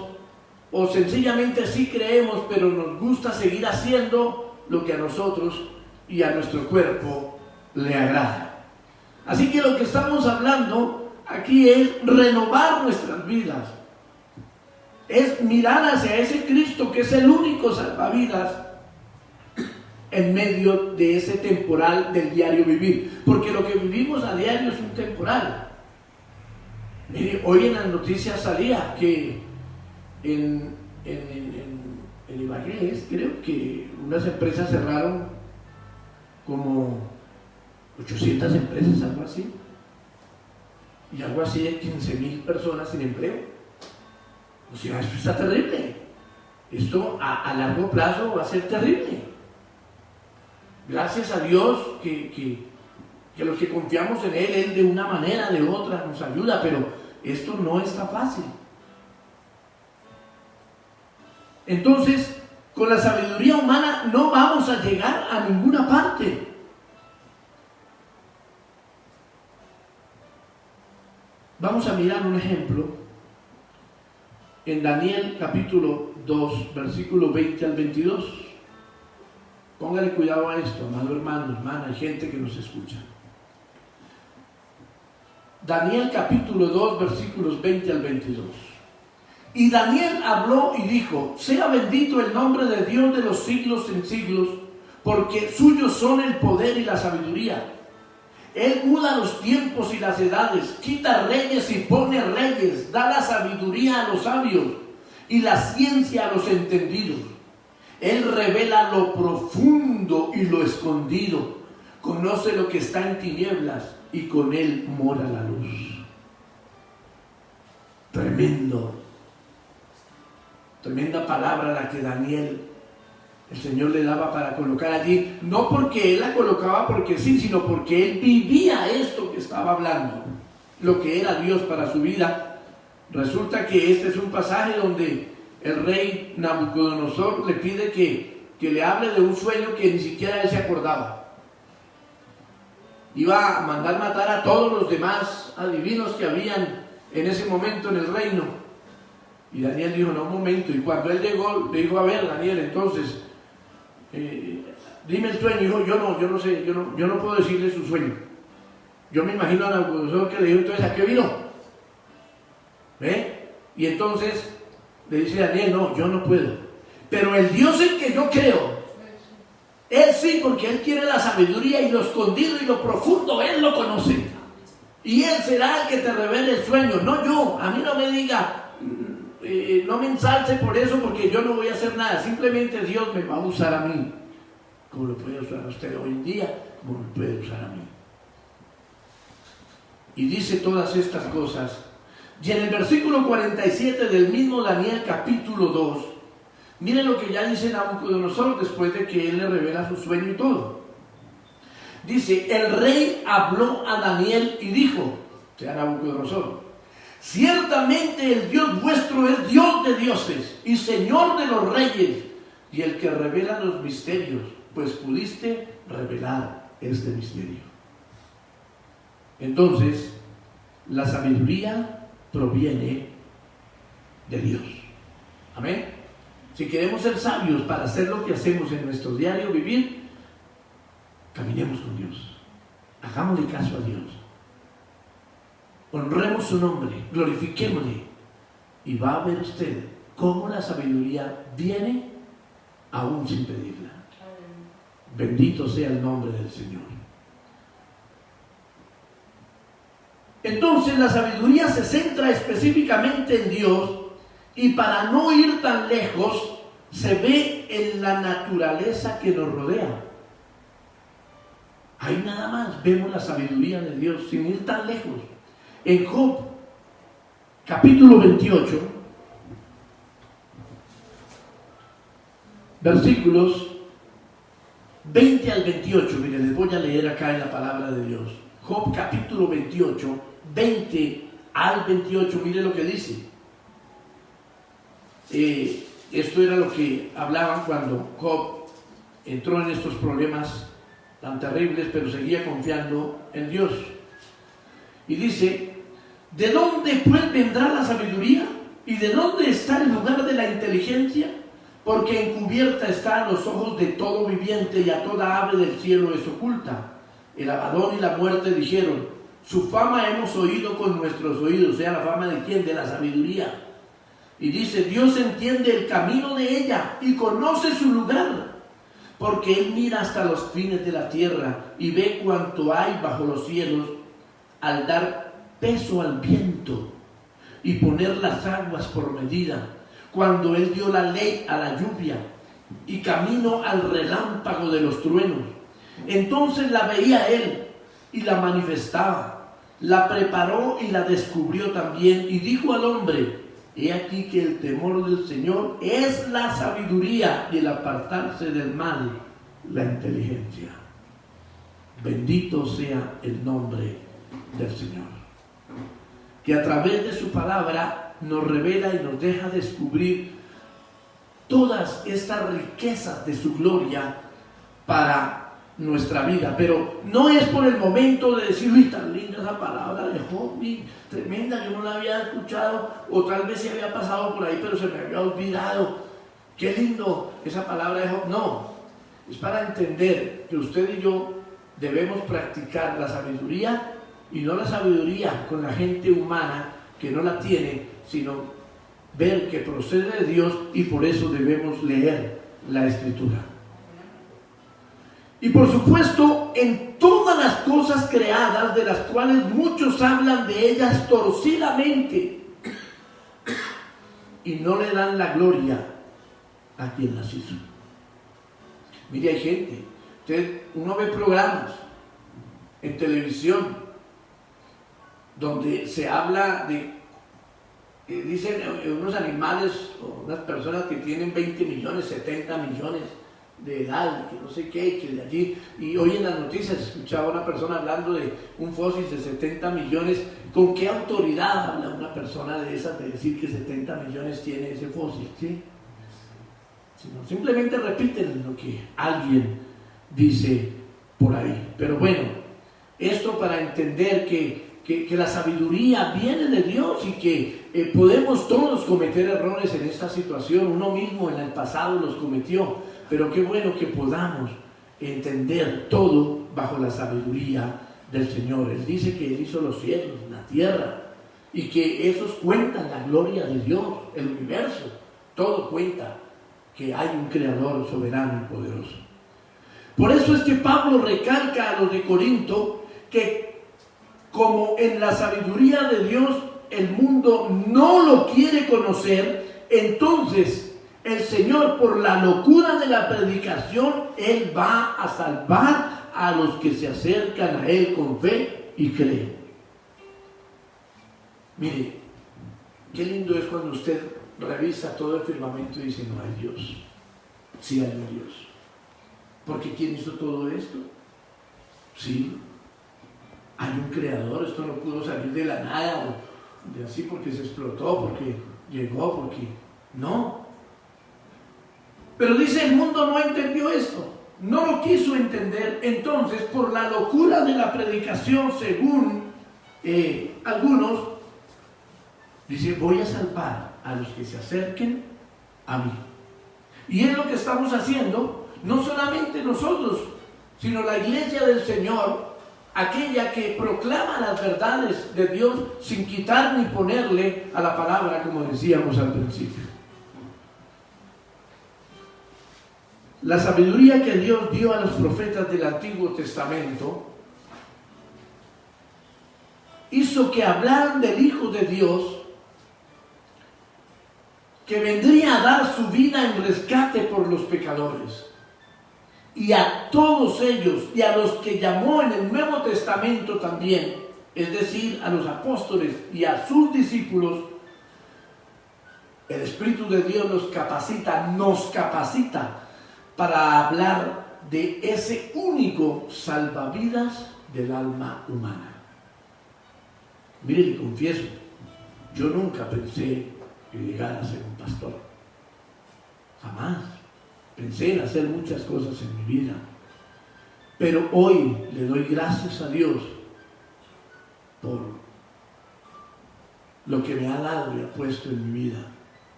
o sencillamente sí creemos, pero nos gusta seguir haciendo lo que a nosotros y a nuestro cuerpo le agrada. Así que lo que estamos hablando aquí es renovar nuestras vidas, es mirar hacia ese Cristo que es el único salvavidas en medio de ese temporal del diario vivir, porque lo que vivimos a diario es un temporal. Mire, hoy en las noticias salía que en Ibagué, creo que unas empresas cerraron como 800 empresas, algo así, y algo así de 15,000 personas sin empleo. O sea, esto está terrible. Esto a largo plazo va a ser terrible. Gracias a Dios que los que confiamos en Él de una manera, de otra, nos ayuda, pero esto no está fácil. Entonces, con la sabiduría humana no vamos a llegar a ninguna parte. Vamos a mirar un ejemplo en Daniel capítulo 2, versículo 20 al 22. Póngale cuidado a esto, amado hermano, hermana, hay gente que nos escucha. Daniel capítulo 2, versículos 20 al 22. Y Daniel habló y dijo: sea bendito el nombre de Dios de los siglos en siglos, porque suyos son el poder y la sabiduría. Él muda los tiempos y las edades, quita reyes y pone reyes, da la sabiduría a los sabios y la ciencia a los entendidos. Él revela lo profundo y lo escondido, conoce lo que está en tinieblas y con él mora la luz. Tremenda palabra la que Daniel, el Señor le daba para colocar allí, no porque Él la colocaba porque sí, sino porque Él vivía esto que estaba hablando, lo que era Dios para su vida. Resulta que este es un pasaje donde el rey Nabucodonosor le pide que le hable de un sueño que ni siquiera él se acordaba. Iba a mandar matar a todos los demás adivinos que habían en ese momento en el reino. Y Daniel dijo, no, un momento. Y cuando él llegó, le dijo, a ver, Daniel, entonces dime el sueño. Dijo, yo no sé, yo no puedo decirle su sueño. Yo me imagino a Nabucodonosor que le dijo, entonces, ¿a qué vino? ¿Ve? Y entonces le dice Daniel, no, yo no puedo. Pero el Dios en que yo creo, Él sí, porque Él tiene la sabiduría y lo escondido y lo profundo, Él lo conoce. Y Él será el que te revele el sueño, no yo. A mí no me diga, no me ensalce por eso, porque yo no voy a hacer nada. Simplemente Dios me va a usar a mí, como lo puede usar a usted hoy en día, como me puede usar a mí. Y dice todas estas cosas. Y en el versículo 47 del mismo Daniel capítulo 2, miren lo que ya dice Nabucodonosor después de que él le revela su sueño y todo. Dice, el rey habló a Daniel y dijo, o sea, Nabucodonosor, ciertamente el Dios vuestro es Dios de dioses y Señor de los reyes y el que revela los misterios, pues pudiste revelar este misterio. Entonces, la sabiduría proviene de Dios. Amén. Si queremos ser sabios para hacer lo que hacemos en nuestro diario vivir, caminemos con Dios. Hagámosle caso a Dios. Honremos su nombre, glorifiquémosle. Y va a ver usted cómo la sabiduría viene aún sin pedirla. Bendito sea el nombre del Señor. Entonces la sabiduría se centra específicamente en Dios, y para no ir tan lejos se ve en la naturaleza que nos rodea. Ahí nada más vemos la sabiduría de Dios sin ir tan lejos. En Job capítulo 28 versículos 20 al 28, miren, les voy a leer acá en la palabra de Dios. Job capítulo 28, 20 al 28, mire lo que dice. Esto era lo que hablaban cuando Job entró en estos problemas tan terribles, pero seguía confiando en Dios. Y dice: ¿de dónde pues vendrá la sabiduría? ¿Y de dónde está el lugar de la inteligencia? Porque encubierta está a los ojos de todo viviente, y a toda ave del cielo es oculta. El Abadón y la muerte dijeron: su fama hemos oído con nuestros oídos. O sea, ¿la fama de quién? De la sabiduría. Y dice: Dios entiende el camino de ella y conoce su lugar, porque Él mira hasta los fines de la tierra y ve cuanto hay bajo los cielos, al dar peso al viento y poner las aguas por medida, cuando Él dio la ley a la lluvia y camino al relámpago de los truenos. Entonces la veía Él y la manifestaba, la preparó y la descubrió también, y dijo al hombre: he aquí que el temor del Señor es la sabiduría, y el apartarse del mal la inteligencia. Bendito sea el nombre del Señor, que a través de su palabra nos revela y nos deja descubrir todas estas riquezas de su gloria para nuestra vida. Pero no es por el momento de decir: uy, tan linda esa palabra de Job, tremenda, yo no la había escuchado, o tal vez se había pasado por ahí pero se me había olvidado, qué lindo esa palabra de Job. No, es para entender que usted y yo debemos practicar la sabiduría, y no la sabiduría con la gente humana que no la tiene, sino ver que procede de Dios, y por eso debemos leer la Escritura. Y por supuesto, en todas las cosas creadas, de las cuales muchos hablan de ellas torcidamente y no le dan la gloria a quien las hizo. Mire, hay gente, uno ve programas en televisión donde se habla de, dicen unos animales o unas personas que tienen 20 millones, 70 millones de edad, que no sé qué, que de allí, y hoy en las noticias escuchaba una persona hablando de un fósil de 70 millones. ¿Con qué autoridad habla una persona de esas de decir que 70 millones tiene ese fósil? ¿Sí? Sino simplemente repiten lo que alguien dice por ahí. Pero bueno, esto para entender que la sabiduría viene de Dios, y que podemos todos cometer errores en esta situación. Uno mismo en el pasado los cometió, pero qué bueno que podamos entender todo bajo la sabiduría del Señor. Él dice que Él hizo los cielos, la tierra, y que esos cuentan la gloria de Dios, el universo, todo cuenta que hay un Creador soberano y poderoso. Por eso es que Pablo recalca a los de Corinto que, como en la sabiduría de Dios el mundo no lo quiere conocer, entonces el Señor, por la locura de la predicación, Él va a salvar a los que se acercan a Él con fe y creen. Mire, qué lindo es cuando usted revisa todo el firmamento y dice: no hay Dios. Sí hay un Dios. Porque ¿quién hizo todo esto? Sí, hay un creador. Esto no pudo salir de la nada, o de así porque se explotó, porque llegó, porque no. Pero dice: el mundo no entendió esto, no lo quiso entender. Entonces, por la locura de la predicación, según algunos, dice: voy a salvar a los que se acerquen a mí. Y es lo que estamos haciendo, no solamente nosotros, sino la iglesia del Señor, aquella que proclama las verdades de Dios sin quitar ni ponerle a la palabra, como decíamos al principio. La sabiduría que Dios dio a los profetas del Antiguo Testamento hizo que hablaran del Hijo de Dios, que vendría a dar su vida en rescate por los pecadores. Y a todos ellos, y a los que llamó en el Nuevo Testamento también, es decir, a los apóstoles y a sus discípulos, el Espíritu de Dios nos capacita para hablar de ese único salvavidas del alma humana. Mire, le confieso, yo nunca pensé en llegar a ser un pastor. Jamás. Pensé en hacer muchas cosas en mi vida. Pero hoy le doy gracias a Dios por lo que me ha dado y ha puesto en mi vida.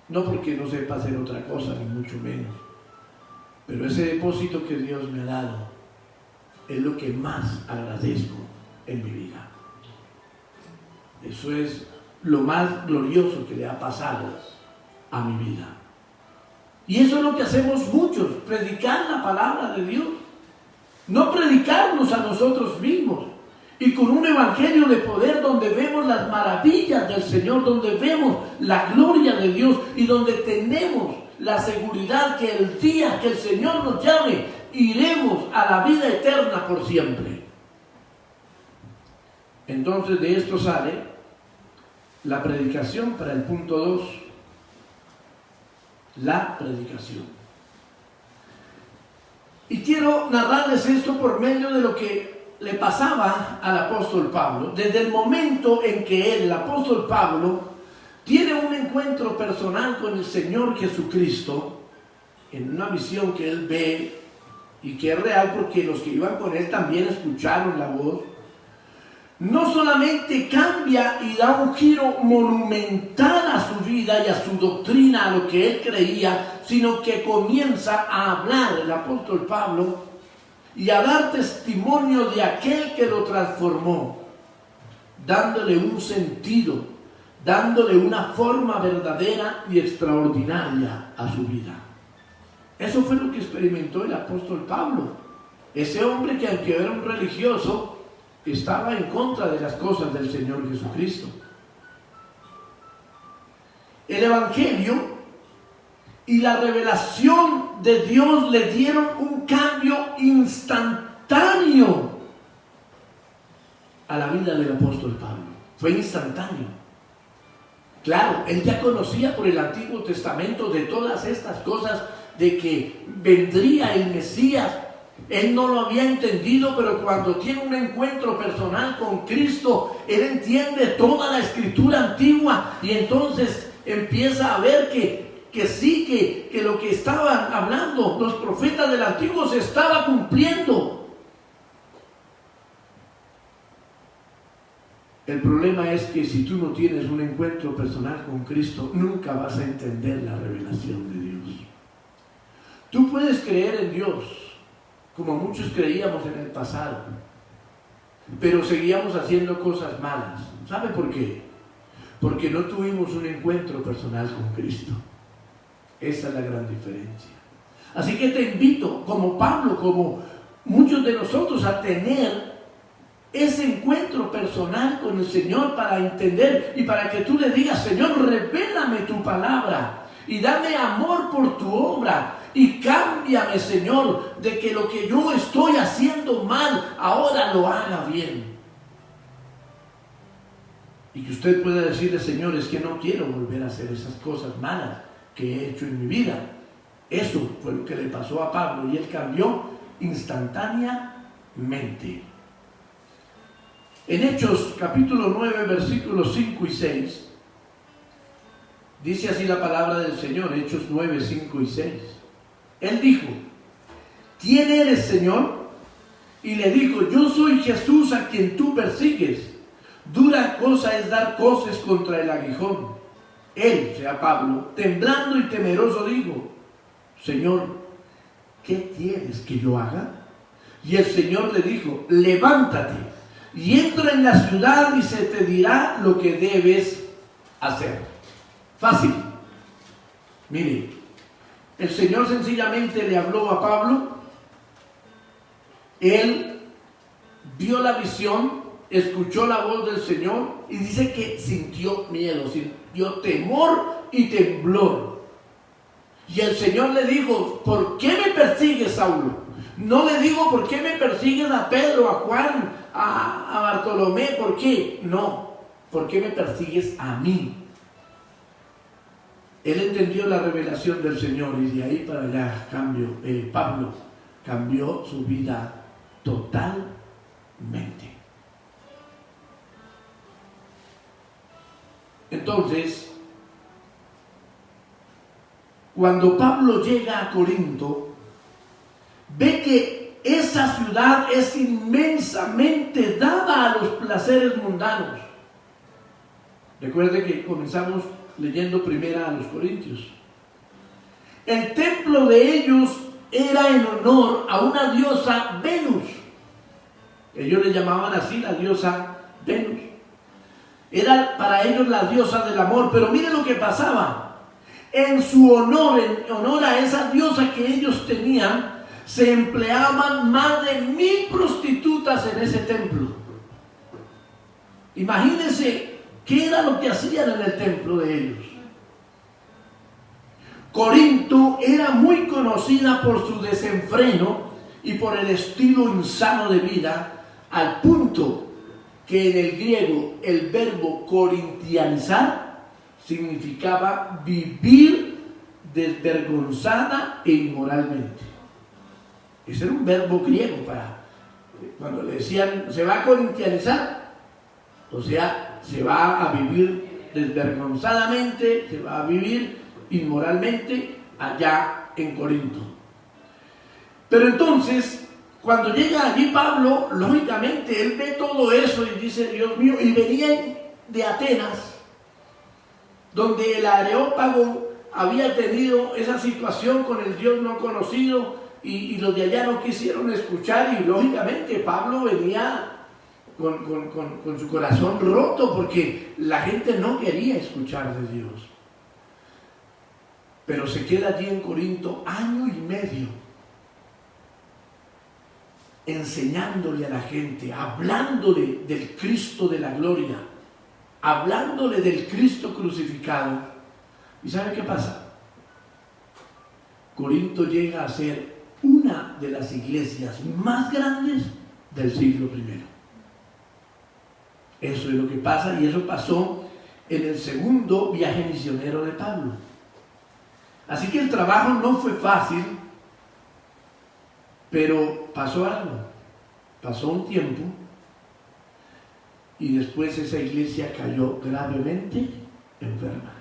No porque no sepa hacer otra cosa, ni mucho menos. Pero ese depósito que Dios me ha dado es lo que más agradezco en mi vida. Eso es lo más glorioso que le ha pasado a mi vida. Y eso es lo que hacemos muchos, predicar la palabra de Dios. No predicarnos a nosotros mismos. Y con un evangelio de poder donde vemos las maravillas del Señor, donde vemos la gloria de Dios y donde tenemos la seguridad que el día que el Señor nos llame, iremos a la vida eterna por siempre. Entonces de esto sale la predicación para el punto 2. La predicación. Y quiero narrarles esto por medio de lo que le pasaba al apóstol Pablo. Desde el momento en que él, el apóstol Pablo, tiene un encuentro personal con el Señor Jesucristo, en una visión que él ve y que es real porque los que iban con él también escucharon la voz, no solamente cambia y da un giro monumental a su vida y a su doctrina, a lo que él creía, sino que comienza a hablar el apóstol Pablo y a dar testimonio de aquel que lo transformó, dándole un sentido, dándole una forma verdadera y extraordinaria a su vida. Eso fue lo que experimentó el apóstol Pablo, ese hombre que aunque era un religioso, estaba en contra de las cosas del Señor Jesucristo. El Evangelio y la revelación de Dios le dieron un cambio instantáneo a la vida del apóstol Pablo. Fue instantáneo. Claro, él ya conocía por el Antiguo Testamento de todas estas cosas, de que vendría el Mesías. Él no lo había entendido, pero cuando tiene un encuentro personal con Cristo, él entiende toda la escritura antigua y entonces empieza a ver que sí, que lo que estaban hablando los profetas del antiguo se estaba cumpliendo. El problema es que si tú no tienes un encuentro personal con Cristo, nunca vas a entender la revelación de Dios. Tú puedes creer en Dios, como muchos creíamos en el pasado, pero seguíamos haciendo cosas malas. ¿Sabe por qué? Porque no tuvimos un encuentro personal con Cristo. Esa es la gran diferencia. Así que te invito, como Pablo, como muchos de nosotros, a tener ese encuentro personal con el Señor para entender y para que tú le digas: Señor, revélame tu palabra y dame amor por tu obra. Y cámbiame, Señor, de que lo que yo estoy haciendo mal, ahora lo haga bien. Y que usted pueda decirle: Señor, es que no quiero volver a hacer esas cosas malas que he hecho en mi vida. Eso fue lo que le pasó a Pablo y él cambió instantáneamente. En Hechos capítulo 9, versículos 5 y 6, dice así la palabra del Señor, Hechos 9, 5 y 6. Él dijo: ¿quién eres, Señor? Y le dijo: yo soy Jesús a quien tú persigues. Dura cosa es dar coces contra el aguijón. Él, o sea Pablo, temblando y temeroso dijo: Señor, ¿qué quieres que yo haga? Y el Señor le dijo: levántate y entra en la ciudad y se te dirá lo que debes hacer. Fácil. Mire, el Señor sencillamente le habló a Pablo. Él vio la visión, escuchó la voz del Señor y dice que sintió miedo, sintió temor y temblor. Y el Señor le dijo: ¿por qué me persigues, Saulo? No le digo: ¿por qué me persigues a Pedro, a Juan, a Bartolomé? ¿Por qué? No, ¿por qué me persigues a mí? Él entendió la revelación del Señor y de ahí para allá Pablo cambió su vida totalmente. Entonces, cuando Pablo llega a Corinto, ve que esa ciudad es inmensamente dada a los placeres mundanos. Recuerde que comenzamos leyendo primera a los Corintios. El templo de ellos era en honor a una diosa Venus. Ellos le llamaban así, la diosa Venus. Era para ellos la diosa del amor. Pero miren lo que pasaba. En su honor, en honor a esa diosa que ellos tenían, se empleaban más de 1000 prostitutas en ese templo. Imagínense qué era lo que hacían en el templo de ellos. Corinto era muy conocida por su desenfreno y por el estilo insano de vida, al punto que en el griego el verbo corintianizar significaba vivir desvergonzada e inmoralmente. Ese era un verbo griego para cuando le decían se va a corintianizar, o sea, se va a vivir desvergonzadamente, se va a vivir inmoralmente allá en Corinto. Pero entonces, cuando llega allí Pablo, lógicamente él ve todo eso y dice: Dios mío, y venían de Atenas, donde el Areópago había tenido esa situación con el Dios no conocido, y los de allá no quisieron escuchar, y lógicamente Pablo venía con su corazón roto porque la gente no quería escuchar de Dios. Pero se queda allí en Corinto año y medio enseñándole a la gente, hablándole del Cristo de la gloria, hablándole del Cristo crucificado. ¿Y sabe qué pasa? Corinto llega a ser una de las iglesias más grandes del siglo I. Eso es lo que pasa, y eso pasó en el segundo viaje misionero de Pablo. Así que el trabajo no fue fácil, pero pasó algo, pasó un tiempo, y después esa iglesia cayó gravemente enferma,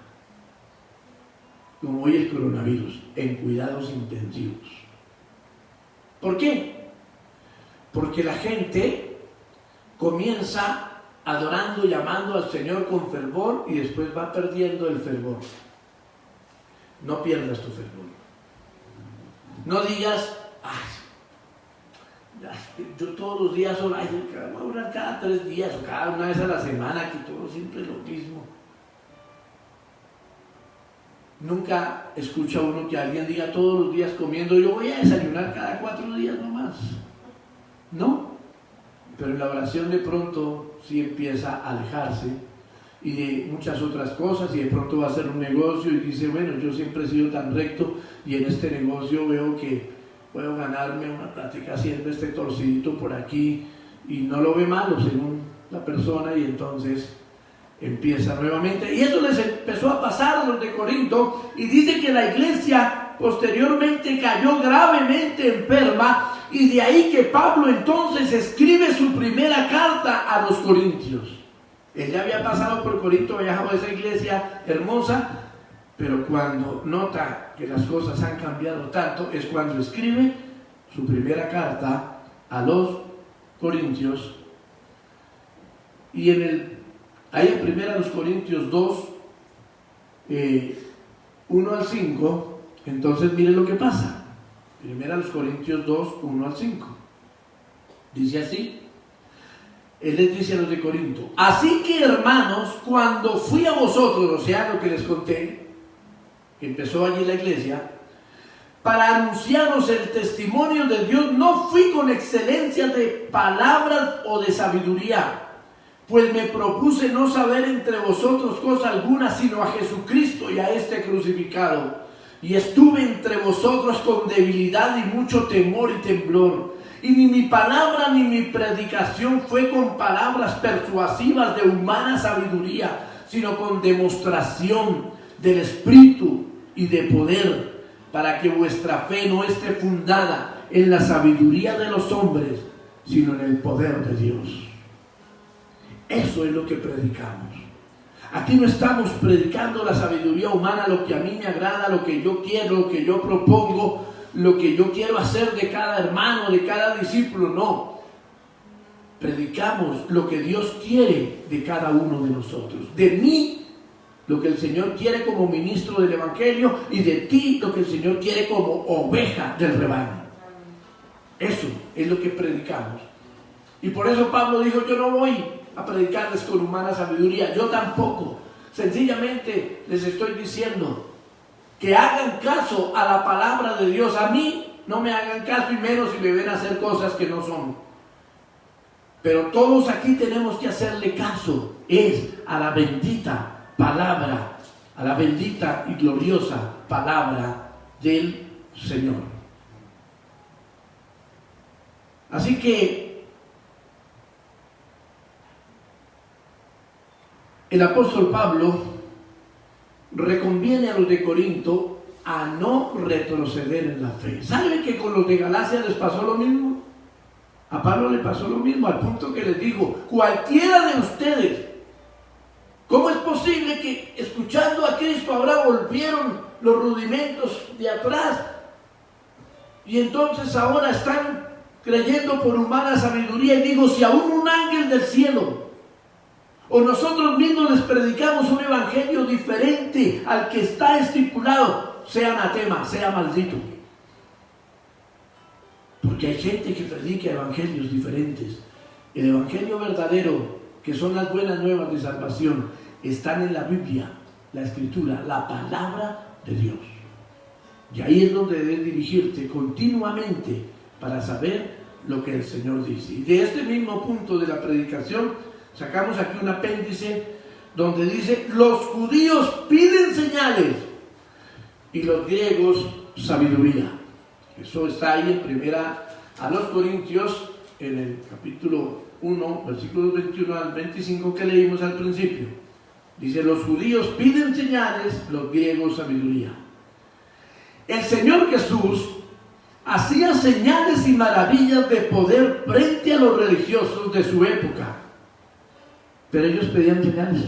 como hoy el coronavirus, en cuidados intensivos. ¿Por qué? Porque la gente comienza adorando y amando al Señor con fervor y después va perdiendo el fervor. No pierdas tu fervor. No digas: yo todos los días voy a orar cada 3 días o cada una vez a la semana, que todo siempre es lo mismo. Nunca escucha uno que alguien diga todos los días comiendo: yo voy a desayunar cada 4 días nomás. No, pero en la oración de pronto sí empieza a alejarse y de muchas otras cosas, y de pronto va a hacer un negocio y dice: bueno, yo siempre he sido tan recto y en este negocio veo que puedo ganarme una plática haciendo este torcidito por aquí, y no lo ve malo según la persona, y entonces empieza nuevamente. Y eso les empezó a pasar a los de Corinto, y dice que la iglesia posteriormente cayó gravemente enferma, y de ahí que Pablo entonces escribe su primera carta a los corintios. Él ya había pasado por Corinto, había dejado esa iglesia hermosa, pero cuando nota que las cosas han cambiado tanto, es cuando escribe su primera carta a los corintios. Y ahí en 1 Corintios 2, 1 al 5, entonces mire lo que pasa. Primera los Corintios 2, 1 al 5. Dice así. Él les dice a los de Corinto: así que, hermanos, cuando fui a vosotros, o sea, lo que les conté, que empezó allí la iglesia, para anunciaros el testimonio de Dios, no fui con excelencia de palabras o de sabiduría, pues me propuse no saber entre vosotros cosa alguna, sino a Jesucristo y a este crucificado. Y estuve entre vosotros con debilidad y mucho temor y temblor. Y ni mi palabra ni mi predicación fue con palabras persuasivas de humana sabiduría, sino con demostración del Espíritu y de poder, para que vuestra fe no esté fundada en la sabiduría de los hombres, sino en el poder de Dios. Eso es lo que predicamos. Aquí no estamos predicando la sabiduría humana, lo que a mí me agrada, lo que yo quiero, lo que yo propongo, lo que yo quiero hacer de cada hermano, de cada discípulo. No. Predicamos lo que Dios quiere de cada uno de nosotros. De mí, lo que el Señor quiere como ministro del Evangelio, y de ti, lo que el Señor quiere como oveja del rebaño. Eso es lo que predicamos. Y por eso Pablo dijo: yo no voy a predicarles con humana sabiduría, yo tampoco. Sencillamente les estoy diciendo que hagan caso a la palabra de Dios. A mí no me hagan caso, y menos si me ven hacer cosas que no son. Pero todos aquí tenemos que hacerle caso, es a la bendita palabra, a la bendita y gloriosa palabra del Señor. Así que el apóstol Pablo reconviene a los de Corinto a no retroceder en la fe. ¿Saben que con los de Galacia les pasó lo mismo? A Pablo le pasó lo mismo, al punto que les dijo: cualquiera de ustedes, ¿cómo es posible que escuchando a Cristo ahora volvieron los rudimentos de atrás? Y entonces ahora están creyendo por humana sabiduría. Y digo, si aún un ángel del cielo o nosotros mismos les predicamos un evangelio diferente al que está estipulado, sea anatema, sea maldito. Porque hay gente que predica evangelios diferentes. El evangelio verdadero, que son las buenas nuevas de salvación, están en la Biblia, la Escritura, la palabra de Dios. Y ahí es donde debes dirigirte continuamente para saber lo que el Señor dice. Y de este mismo punto de la predicación sacamos aquí un apéndice donde dice: los judíos piden señales y los griegos sabiduría. Eso está ahí en primera a los Corintios, en el capítulo 1, versículos 21 al 25 que leímos al principio. Dice: los judíos piden señales, los griegos sabiduría. El Señor Jesús hacía señales y maravillas de poder frente a los religiosos de su época, pero ellos pedían señales.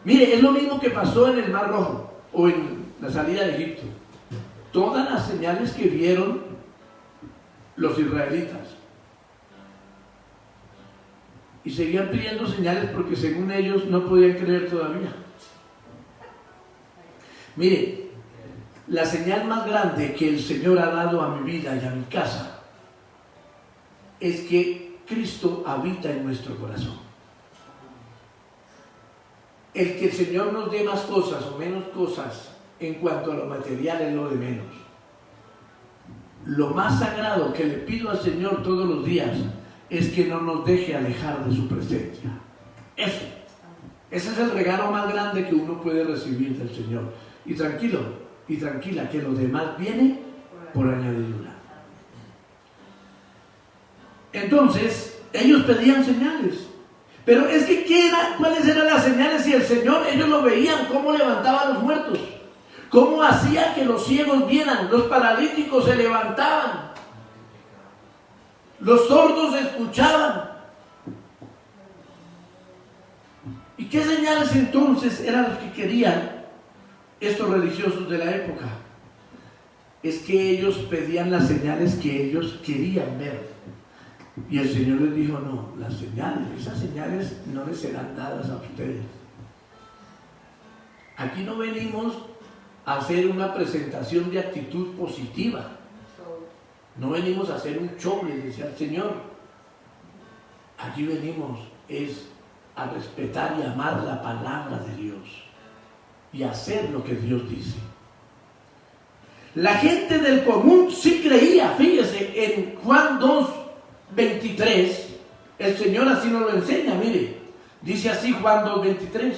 Mire, es lo mismo que pasó en el Mar Rojo o en la salida de Egipto. Todas las señales que vieron los israelitas, y seguían pidiendo señales porque según ellos no podían creer todavía. Mire, la señal más grande que el Señor ha dado a mi vida y a mi casa es que Cristo habita en nuestro corazón. El que el Señor nos dé más cosas o menos cosas en cuanto a lo material es lo de menos. Lo más sagrado que le pido al Señor todos los días es que no nos deje alejar de su presencia. Ese es el regalo más grande que uno puede recibir del Señor. Y tranquilo y tranquila, que lo demás viene por añadidura. Entonces, ellos pedían señales. Pero es que, ¿cuáles eran las señales? Si el Señor, ellos lo veían, cómo levantaba a los muertos, cómo hacía que los ciegos vieran, los paralíticos se levantaban, los sordos escuchaban. ¿Y qué señales entonces eran los que querían estos religiosos de la época? Es que ellos pedían las señales que ellos querían ver. Y el Señor les dijo: no, las señales, esas señales no les serán dadas a ustedes. Aquí no venimos a hacer una presentación de actitud positiva. No venimos a hacer un show, les decía el Señor. Aquí venimos a respetar y amar la palabra de Dios y hacer lo que Dios dice. La gente del común sí creía. Fíjese, en Juan 2:23, el Señor así nos lo enseña, mire. Dice así Juan 2:23.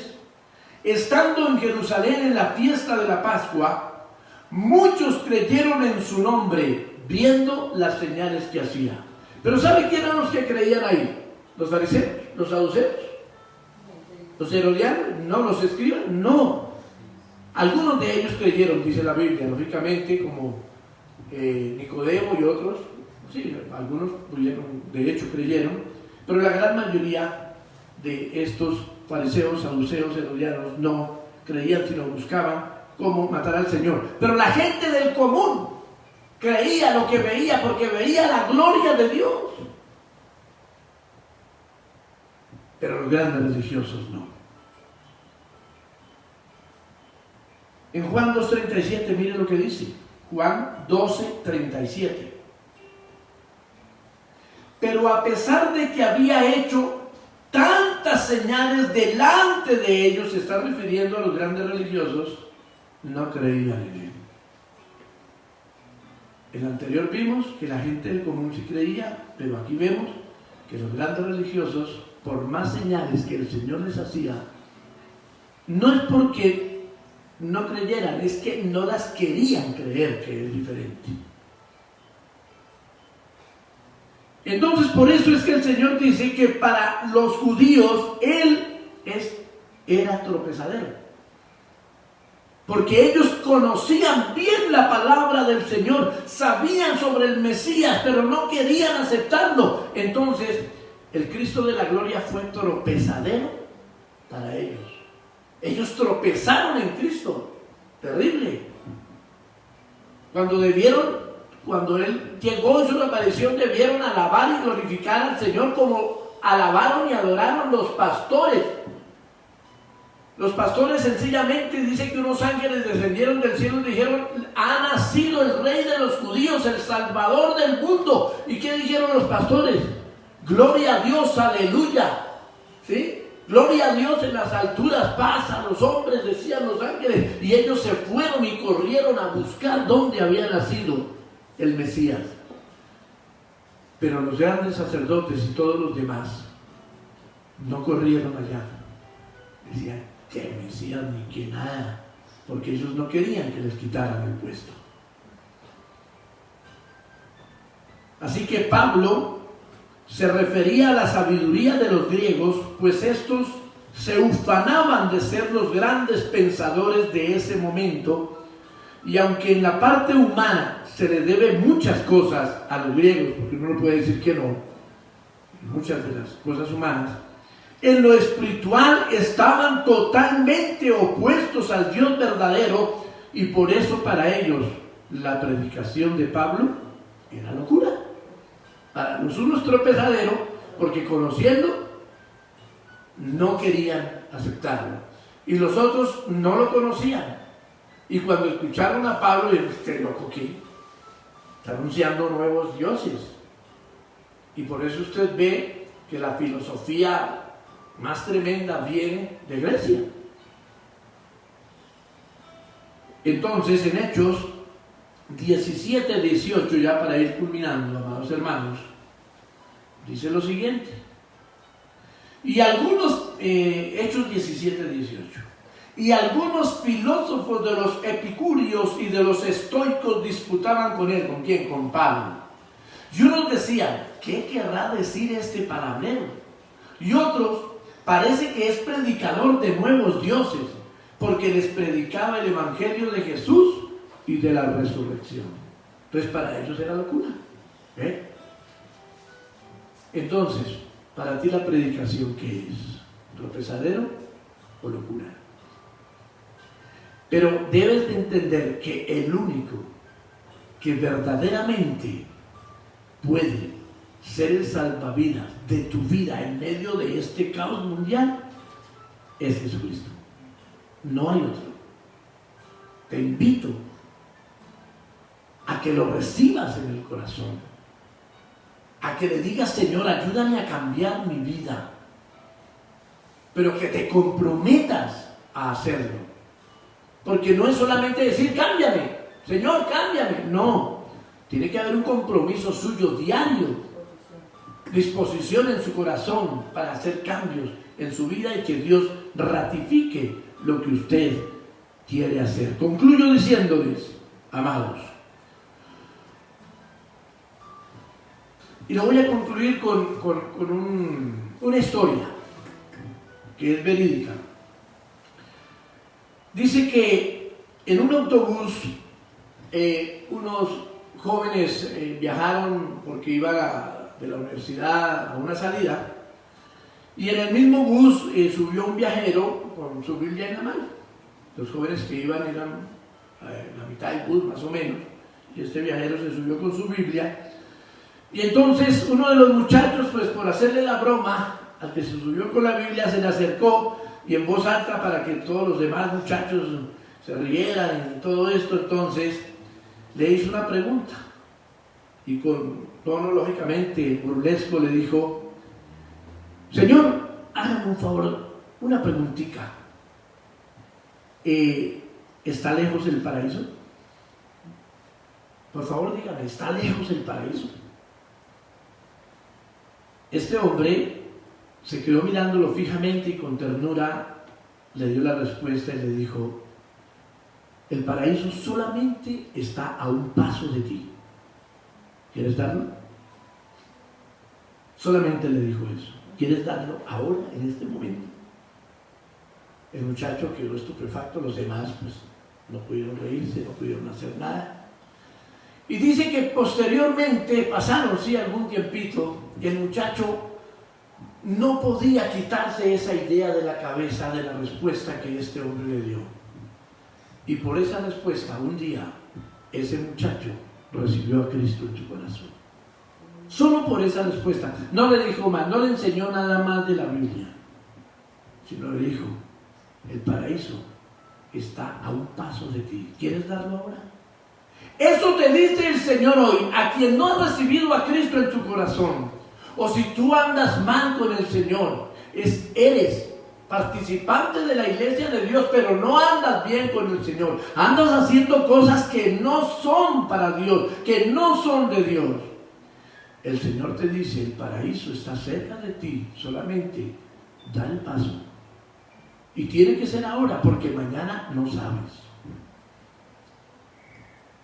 Estando en Jerusalén en la fiesta de la Pascua, muchos creyeron en su nombre, viendo las señales que hacía. Pero ¿sabe quién eran los que creían ahí? ¿Los fariseos? ¿Los saduceos? ¿Los herodianos? ¿No? ¿Los escribas? No. Algunos de ellos creyeron, dice la Biblia, lógicamente, como Nicodemo y otros. Sí, algunos de hecho creyeron, pero la gran mayoría de estos fariseos, saduceos, herodianos no creían, sino buscaban cómo matar al Señor. Pero la gente del común creía lo que veía, porque veía la gloria de Dios. Pero los grandes religiosos no. En Juan 2:37, mire lo que dice. Juan 12:37. Pero a pesar de que había hecho tantas señales delante de ellos, se está refiriendo a los grandes religiosos, no creían en él. En el anterior vimos que la gente del común sí creía, pero aquí vemos que los grandes religiosos, por más señales que el Señor les hacía, no es porque no creyeran, es que no las querían creer, que es diferente. Entonces, por eso es que el Señor dice que para los judíos Él era tropezadero. Porque ellos conocían bien la palabra del Señor, sabían sobre el Mesías, pero no querían aceptarlo. Entonces, el Cristo de la gloria fue tropezadero para ellos. Ellos tropezaron en Cristo. Terrible. Cuando Él llegó en su aparición, debieron alabar y glorificar al Señor como alabaron y adoraron los pastores. Los pastores sencillamente dice que unos ángeles descendieron del cielo y dijeron: ha nacido el Rey de los judíos, el Salvador del mundo. ¿Y qué dijeron los pastores? Gloria a Dios, aleluya. ¿Sí? Gloria a Dios en las alturas, paz a los hombres, decían los ángeles. Y ellos se fueron y corrieron a buscar dónde había nacido el Mesías. Pero los grandes sacerdotes y todos los demás no corrieron allá. Decían: que Mesías ni que nada, porque ellos no querían que les quitaran el puesto. Así que Pablo se refería a la sabiduría de los griegos, pues estos se ufanaban de ser los grandes pensadores de ese momento, y aunque en la parte humana se le debe muchas cosas a los griegos, porque uno no puede decir que no, muchas de las cosas humanas, en lo espiritual estaban totalmente opuestos al Dios verdadero, y por eso para ellos la predicación de Pablo era locura. Para los unos tropezadero, porque conociendo no querían aceptarlo, y los otros no lo conocían, y cuando escucharon a Pablo dijeron: este loco ¿qué? Está anunciando nuevos dioses. Y por eso usted ve que la filosofía más tremenda viene de Grecia. Entonces, en Hechos 17-18, ya para ir culminando, amados hermanos, dice lo siguiente. Y algunos, Hechos 17-18, y algunos filósofos de los epicúreos y de los estoicos disputaban con él. ¿Con quién? Con Pablo. Y unos decían: ¿qué querrá decir este palabrero? Y otros: parece que es predicador de nuevos dioses, porque les predicaba el evangelio de Jesús y de la resurrección. Entonces para ellos era locura. Entonces, para ti la predicación, ¿qué es? ¿Tropezadero o locura? Pero debes de entender que el único que verdaderamente puede ser el salvavidas de tu vida en medio de este caos mundial es Jesucristo. No hay otro. te invito a que lo recibas en el corazón, a que le digas: Señor, ayúdame a cambiar mi vida, pero que te comprometas a hacerlo. Porque no es solamente decir: cámbiame, Señor, cámbiame. No, tiene que haber un compromiso suyo diario, disposición en su corazón para hacer cambios en su vida y que Dios ratifique lo que usted quiere hacer. Concluyo diciéndoles, amados, y lo voy a concluir con una historia que es verídica. Dice que en un autobús unos jóvenes viajaron porque iban de la universidad a una salida, y en el mismo bus subió un viajero con su Biblia en la mano. Los jóvenes que iban eran la mitad del bus más o menos, y este viajero se subió con su Biblia. Y entonces uno de los muchachos, pues por hacerle la broma al que se subió con la Biblia, se le acercó y en voz alta, para que todos los demás muchachos se rieran y todo esto, entonces le hizo una pregunta y con tono lógicamente burlesco le dijo: Señor, hágame un favor, una preguntita. ¿Está lejos el paraíso? Por favor, dígame, ¿está lejos el paraíso? Este hombre se quedó mirándolo fijamente y con ternura le dio la respuesta y le dijo: el paraíso solamente está a un paso de ti. ¿Quieres darlo? Solamente le dijo eso. ¿Quieres darlo ahora, en este momento? El muchacho quedó estupefacto, los demás pues no pudieron reírse, no pudieron hacer nada. Y dice que posteriormente pasaron algún tiempito y el muchacho no podía quitarse esa idea de la cabeza de la respuesta que este hombre le dio. Y por esa respuesta, un día, ese muchacho recibió a Cristo en su corazón. Solo por esa respuesta. No le dijo más, no le enseñó nada más de la Biblia, sino le dijo: el paraíso está a un paso de ti. ¿Quieres darlo ahora? Eso te dice el Señor hoy a quien no ha recibido a Cristo en su corazón. O si tú andas mal con el Señor, eres participante de la iglesia de Dios, pero no andas bien con el Señor, andas haciendo cosas que no son para Dios, que no son de Dios, el Señor te dice: el paraíso está cerca de ti, solamente da el paso. Y tiene que ser ahora, porque mañana no sabes.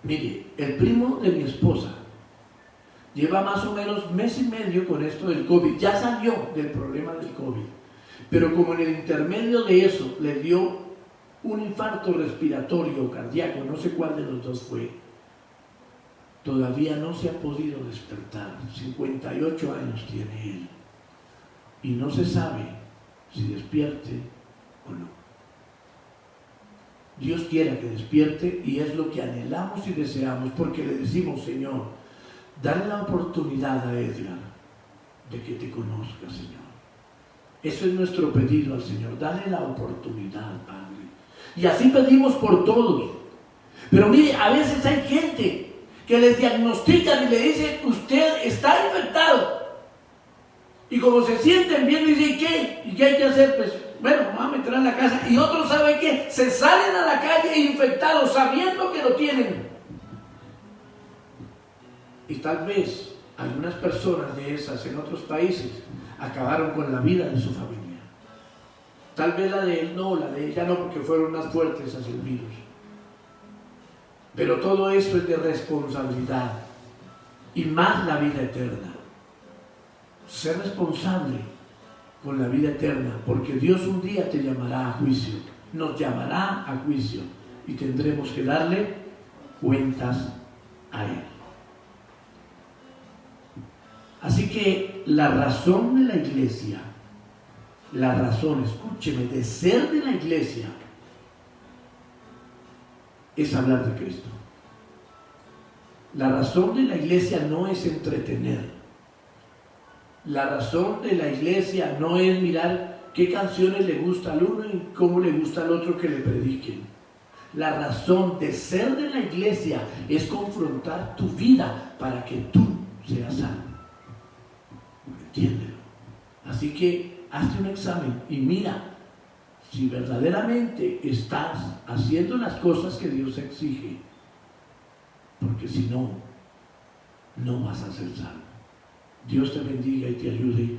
Mire, el primo de mi esposa lleva más o menos mes y medio con esto del COVID. Ya salió del problema del COVID, pero como en el intermedio de eso le dio un infarto respiratorio o cardíaco, no sé cuál de los dos fue, todavía no se ha podido despertar. 58 años tiene él y no se sabe si despierte o no. Dios quiera que despierte, y es lo que anhelamos y deseamos, porque le decimos: Señor, dale la oportunidad a Edgar de que te conozca, Señor. Eso es nuestro pedido al Señor: dale la oportunidad, Padre. Y así pedimos por todos. Pero mire, a veces hay gente que les diagnostican y le dicen: usted está infectado. Y como se sienten bien, dicen: ¿y qué? ¿Y qué hay que hacer? Pues bueno, vamos a meter en la casa. Y otros, ¿saben qué? Se salen a la calle infectados, sabiendo que lo tienen. Y tal vez algunas personas de esas en otros países acabaron con la vida de su familia. Tal vez la de él no, la de ella no, porque fueron más fuertes hacia el virus. Pero todo eso es de responsabilidad, y más la vida eterna. Ser responsable con la vida eterna, porque Dios un día te llamará a juicio, nos llamará a juicio, y tendremos que darle cuentas a Él. Así que la razón de la iglesia, la razón, escúcheme, de ser de la iglesia es hablar de Cristo. La razón de la iglesia no es entretener. La razón de la iglesia no es mirar qué canciones le gusta al uno y cómo le gusta al otro que le prediquen. La razón de ser de la iglesia es confrontar tu vida para que tú seas salvo. Entiéndelo. Así que hazte un examen y mira si verdaderamente estás haciendo las cosas que Dios exige. Porque si no, no vas a ser salvo. Dios te bendiga y te ayude.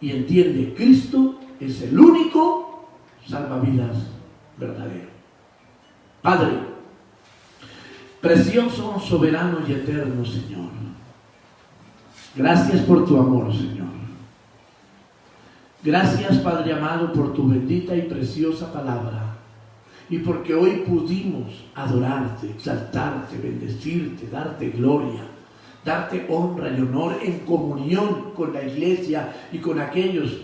Y entiende, Cristo es el único salvavidas verdadero. Padre, precioso, soberano y eterno Señor, gracias por tu amor, Señor. Gracias, Padre amado, por tu bendita y preciosa palabra. Y porque hoy pudimos adorarte, exaltarte, bendecirte, darte gloria, darte honra y honor en comunión con la iglesia y con aquellos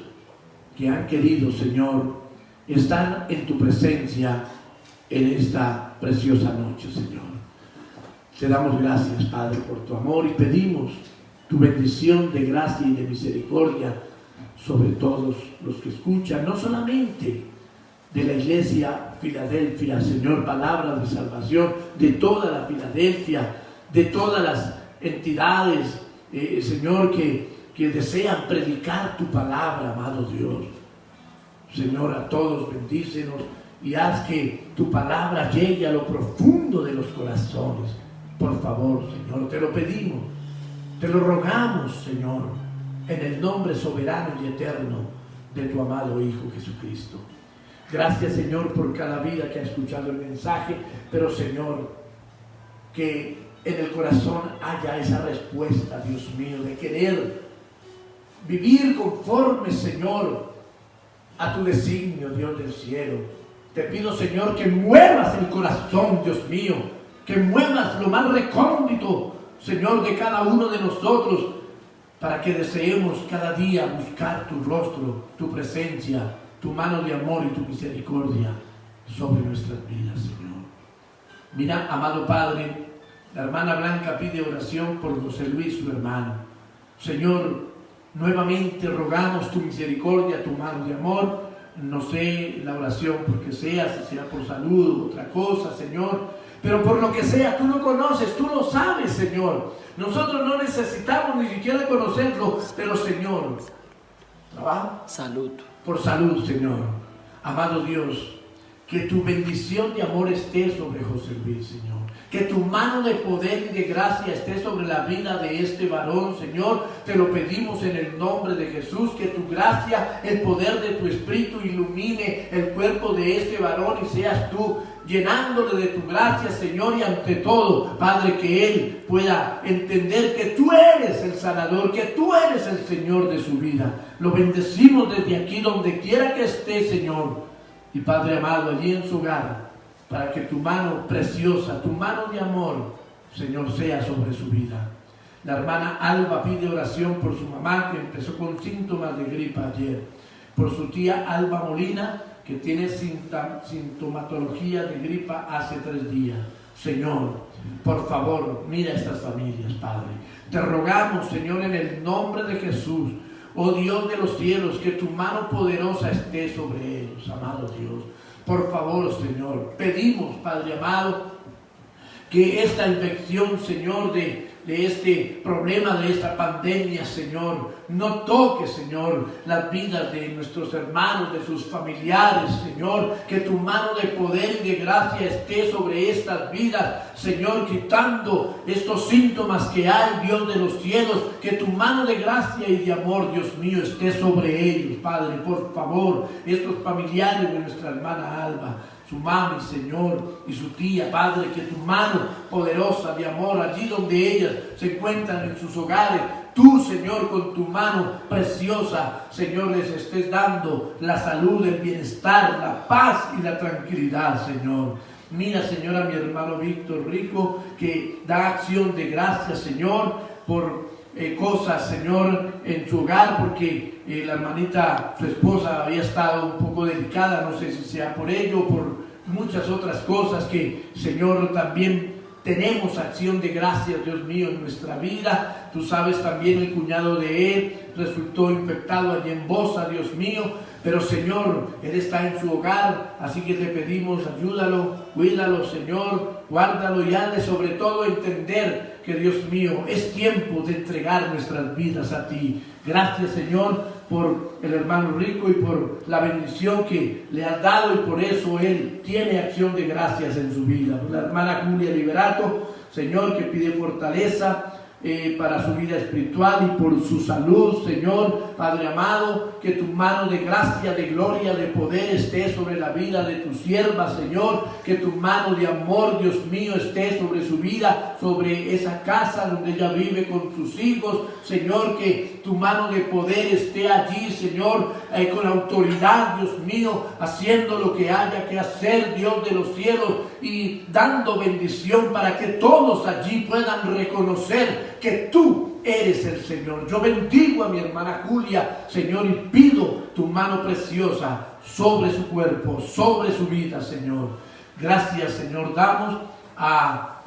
que han querido, Señor, estar en tu presencia en esta preciosa noche, Señor. Te damos gracias, Padre, por tu amor y pedimos tu bendición de gracia y de misericordia sobre todos los que escuchan, no solamente de la iglesia Filadelfia, Señor, palabras de salvación, de toda la Filadelfia, de todas las entidades, Señor, que desean predicar tu palabra, amado Dios. Señor, a todos bendícenos y haz que tu palabra llegue a lo profundo de los corazones. Por favor, Señor, te lo pedimos, te lo rogamos, Señor, en el nombre soberano y eterno de tu amado Hijo Jesucristo. Gracias, Señor, por cada vida que ha escuchado el mensaje, pero, Señor, que en el corazón haya esa respuesta, Dios mío, de querer vivir conforme, Señor, a tu designio, Dios del cielo. Te pido, Señor, que muevas el corazón, Dios mío, que muevas lo más recóndito, Señor, de cada uno de nosotros, para que deseemos cada día buscar tu rostro, tu presencia, tu mano de amor y tu misericordia sobre nuestras vidas, Señor. Mira, amado Padre, la hermana Blanca pide oración por José Luis, su hermano. Señor, nuevamente rogamos tu misericordia, tu mano de amor. No sé la oración porque sea, si sea por salud o otra cosa, Señor. Pero por lo que sea, tú lo conoces, tú lo sabes, Señor. Nosotros no necesitamos ni siquiera conocerlo, pero, Señor, ¿trabajo? Salud. Por salud, Señor. Amado Dios, que tu bendición de amor esté sobre José Luis, Señor. Que tu mano de poder y de gracia esté sobre la vida de este varón, Señor. Te lo pedimos en el nombre de Jesús. Que tu gracia, el poder de tu Espíritu ilumine el cuerpo de este varón y seas tú llenándole de tu gracia, Señor. Y ante todo, Padre, que él pueda entender que tú eres el sanador, que tú eres el Señor de su vida. Lo bendecimos desde aquí, donde quiera que esté, Señor. Y Padre amado, allí en su hogar, para que tu mano preciosa, tu mano de amor, Señor, sea sobre su vida. La hermana Alba pide oración por su mamá, que empezó con síntomas de gripa ayer. Por su tía Alba Molina, que tiene sintomatología de gripa hace 3 días. Señor, por favor, mira estas familias, Padre. Te rogamos, Señor, en el nombre de Jesús, oh Dios de los cielos, que tu mano poderosa esté sobre ellos, amado Dios. Por favor, Señor, pedimos, Padre amado, que esta infección, Señor, de este problema, de esta pandemia, Señor, no toque, Señor, las vidas de nuestros hermanos, de sus familiares, Señor. Que tu mano de poder y de gracia esté sobre estas vidas, Señor, quitando estos síntomas que hay, Dios de los cielos. Que tu mano de gracia y de amor, Dios mío, esté sobre ellos, Padre. Por favor, estos familiares de nuestra hermana Alba, su mami, Señor, y su tía, Padre, que tu mano poderosa de amor, allí donde ellas se encuentran en sus hogares, tú, Señor, con tu mano preciosa, Señor, les estés dando la salud, el bienestar, la paz y la tranquilidad, Señor. Mira, Señor, a mi hermano Víctor Rico, que da acción de gracias, Señor, por cosas, Señor, en su hogar, porque la hermanita, su esposa, había estado un poco delicada, no sé si sea por ello o por muchas otras cosas que, Señor, también tenemos acción de gracias, Dios mío, en nuestra vida. Tú sabes también el cuñado de él resultó infectado allí en Bosa, Dios mío. Pero Señor, Él está en su hogar, así que te pedimos, ayúdalo, cuídalo, Señor, guárdalo y hazle sobre todo entender que, Dios mío, es tiempo de entregar nuestras vidas a ti. Gracias, Señor, por el hermano Rico y por la bendición que le has dado, y por eso él tiene acción de gracias en su vida. Por la hermana Julia Liberato, Señor, que pide fortaleza para su vida espiritual y por su salud, Señor, Padre amado, que tu mano de gracia, de gloria, de poder esté sobre la vida de tu sierva, Señor, que tu mano de amor, Dios mío, esté sobre su vida, sobre esa casa donde ella vive con sus hijos, Señor, que tu mano de poder esté allí, Señor, con autoridad, Dios mío, haciendo lo que haya que hacer, Dios de los cielos, y dando bendición para que todos allí puedan reconocer que tú eres el Señor. Yo bendigo a mi hermana Julia, Señor, y pido tu mano preciosa sobre su cuerpo, sobre su vida, Señor. Gracias, Señor, damos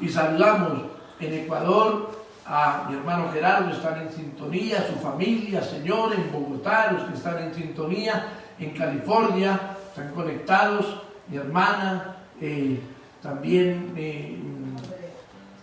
y saludamos en Ecuador a mi hermano Gerardo, están en sintonía, su familia, Señor, en Bogotá, los que están en sintonía, en California, están conectados, mi hermana, también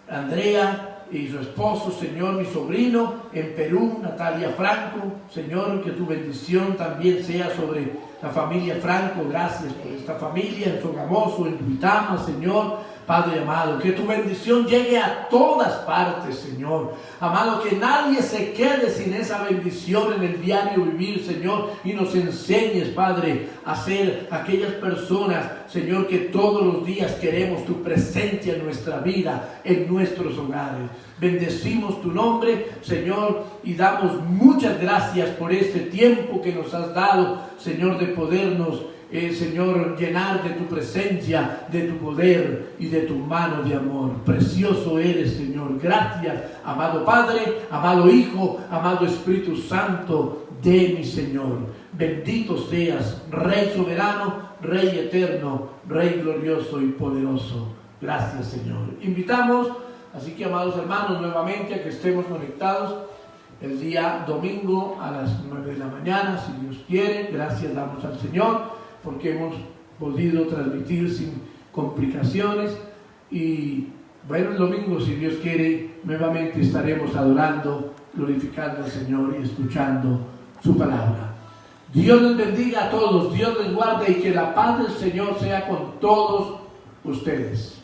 Andrea y su esposo, Señor, mi sobrino, en Perú, Natalia Franco, Señor, que tu bendición también sea sobre la familia Franco. Gracias por esta familia, en Sogamoso, en Duitama, Señor, Padre amado, que tu bendición llegue a todas partes, Señor. Amado, que nadie se quede sin esa bendición en el diario vivir, Señor, y nos enseñes, Padre, a ser aquellas personas, Señor, que todos los días queremos tu presencia en nuestra vida, en nuestros hogares. Bendecimos tu nombre, Señor, y damos muchas gracias por este tiempo que nos has dado, Señor, de podernos Señor, llenar de tu presencia, de tu poder y de tu mano de amor. Precioso eres, Señor. Gracias, amado Padre, amado Hijo, amado Espíritu Santo de mi Señor. Bendito seas, Rey soberano, Rey eterno, Rey glorioso y poderoso. Gracias, Señor. Invitamos, así que, amados hermanos, nuevamente a que estemos conectados el día domingo a las 9 de la mañana, si Dios quiere. Gracias damos al Señor porque hemos podido transmitir sin complicaciones, y bueno, el domingo, si Dios quiere, nuevamente estaremos adorando, glorificando al Señor y escuchando su palabra. Dios les bendiga a todos, Dios les guarde, y que la paz del Señor sea con todos ustedes.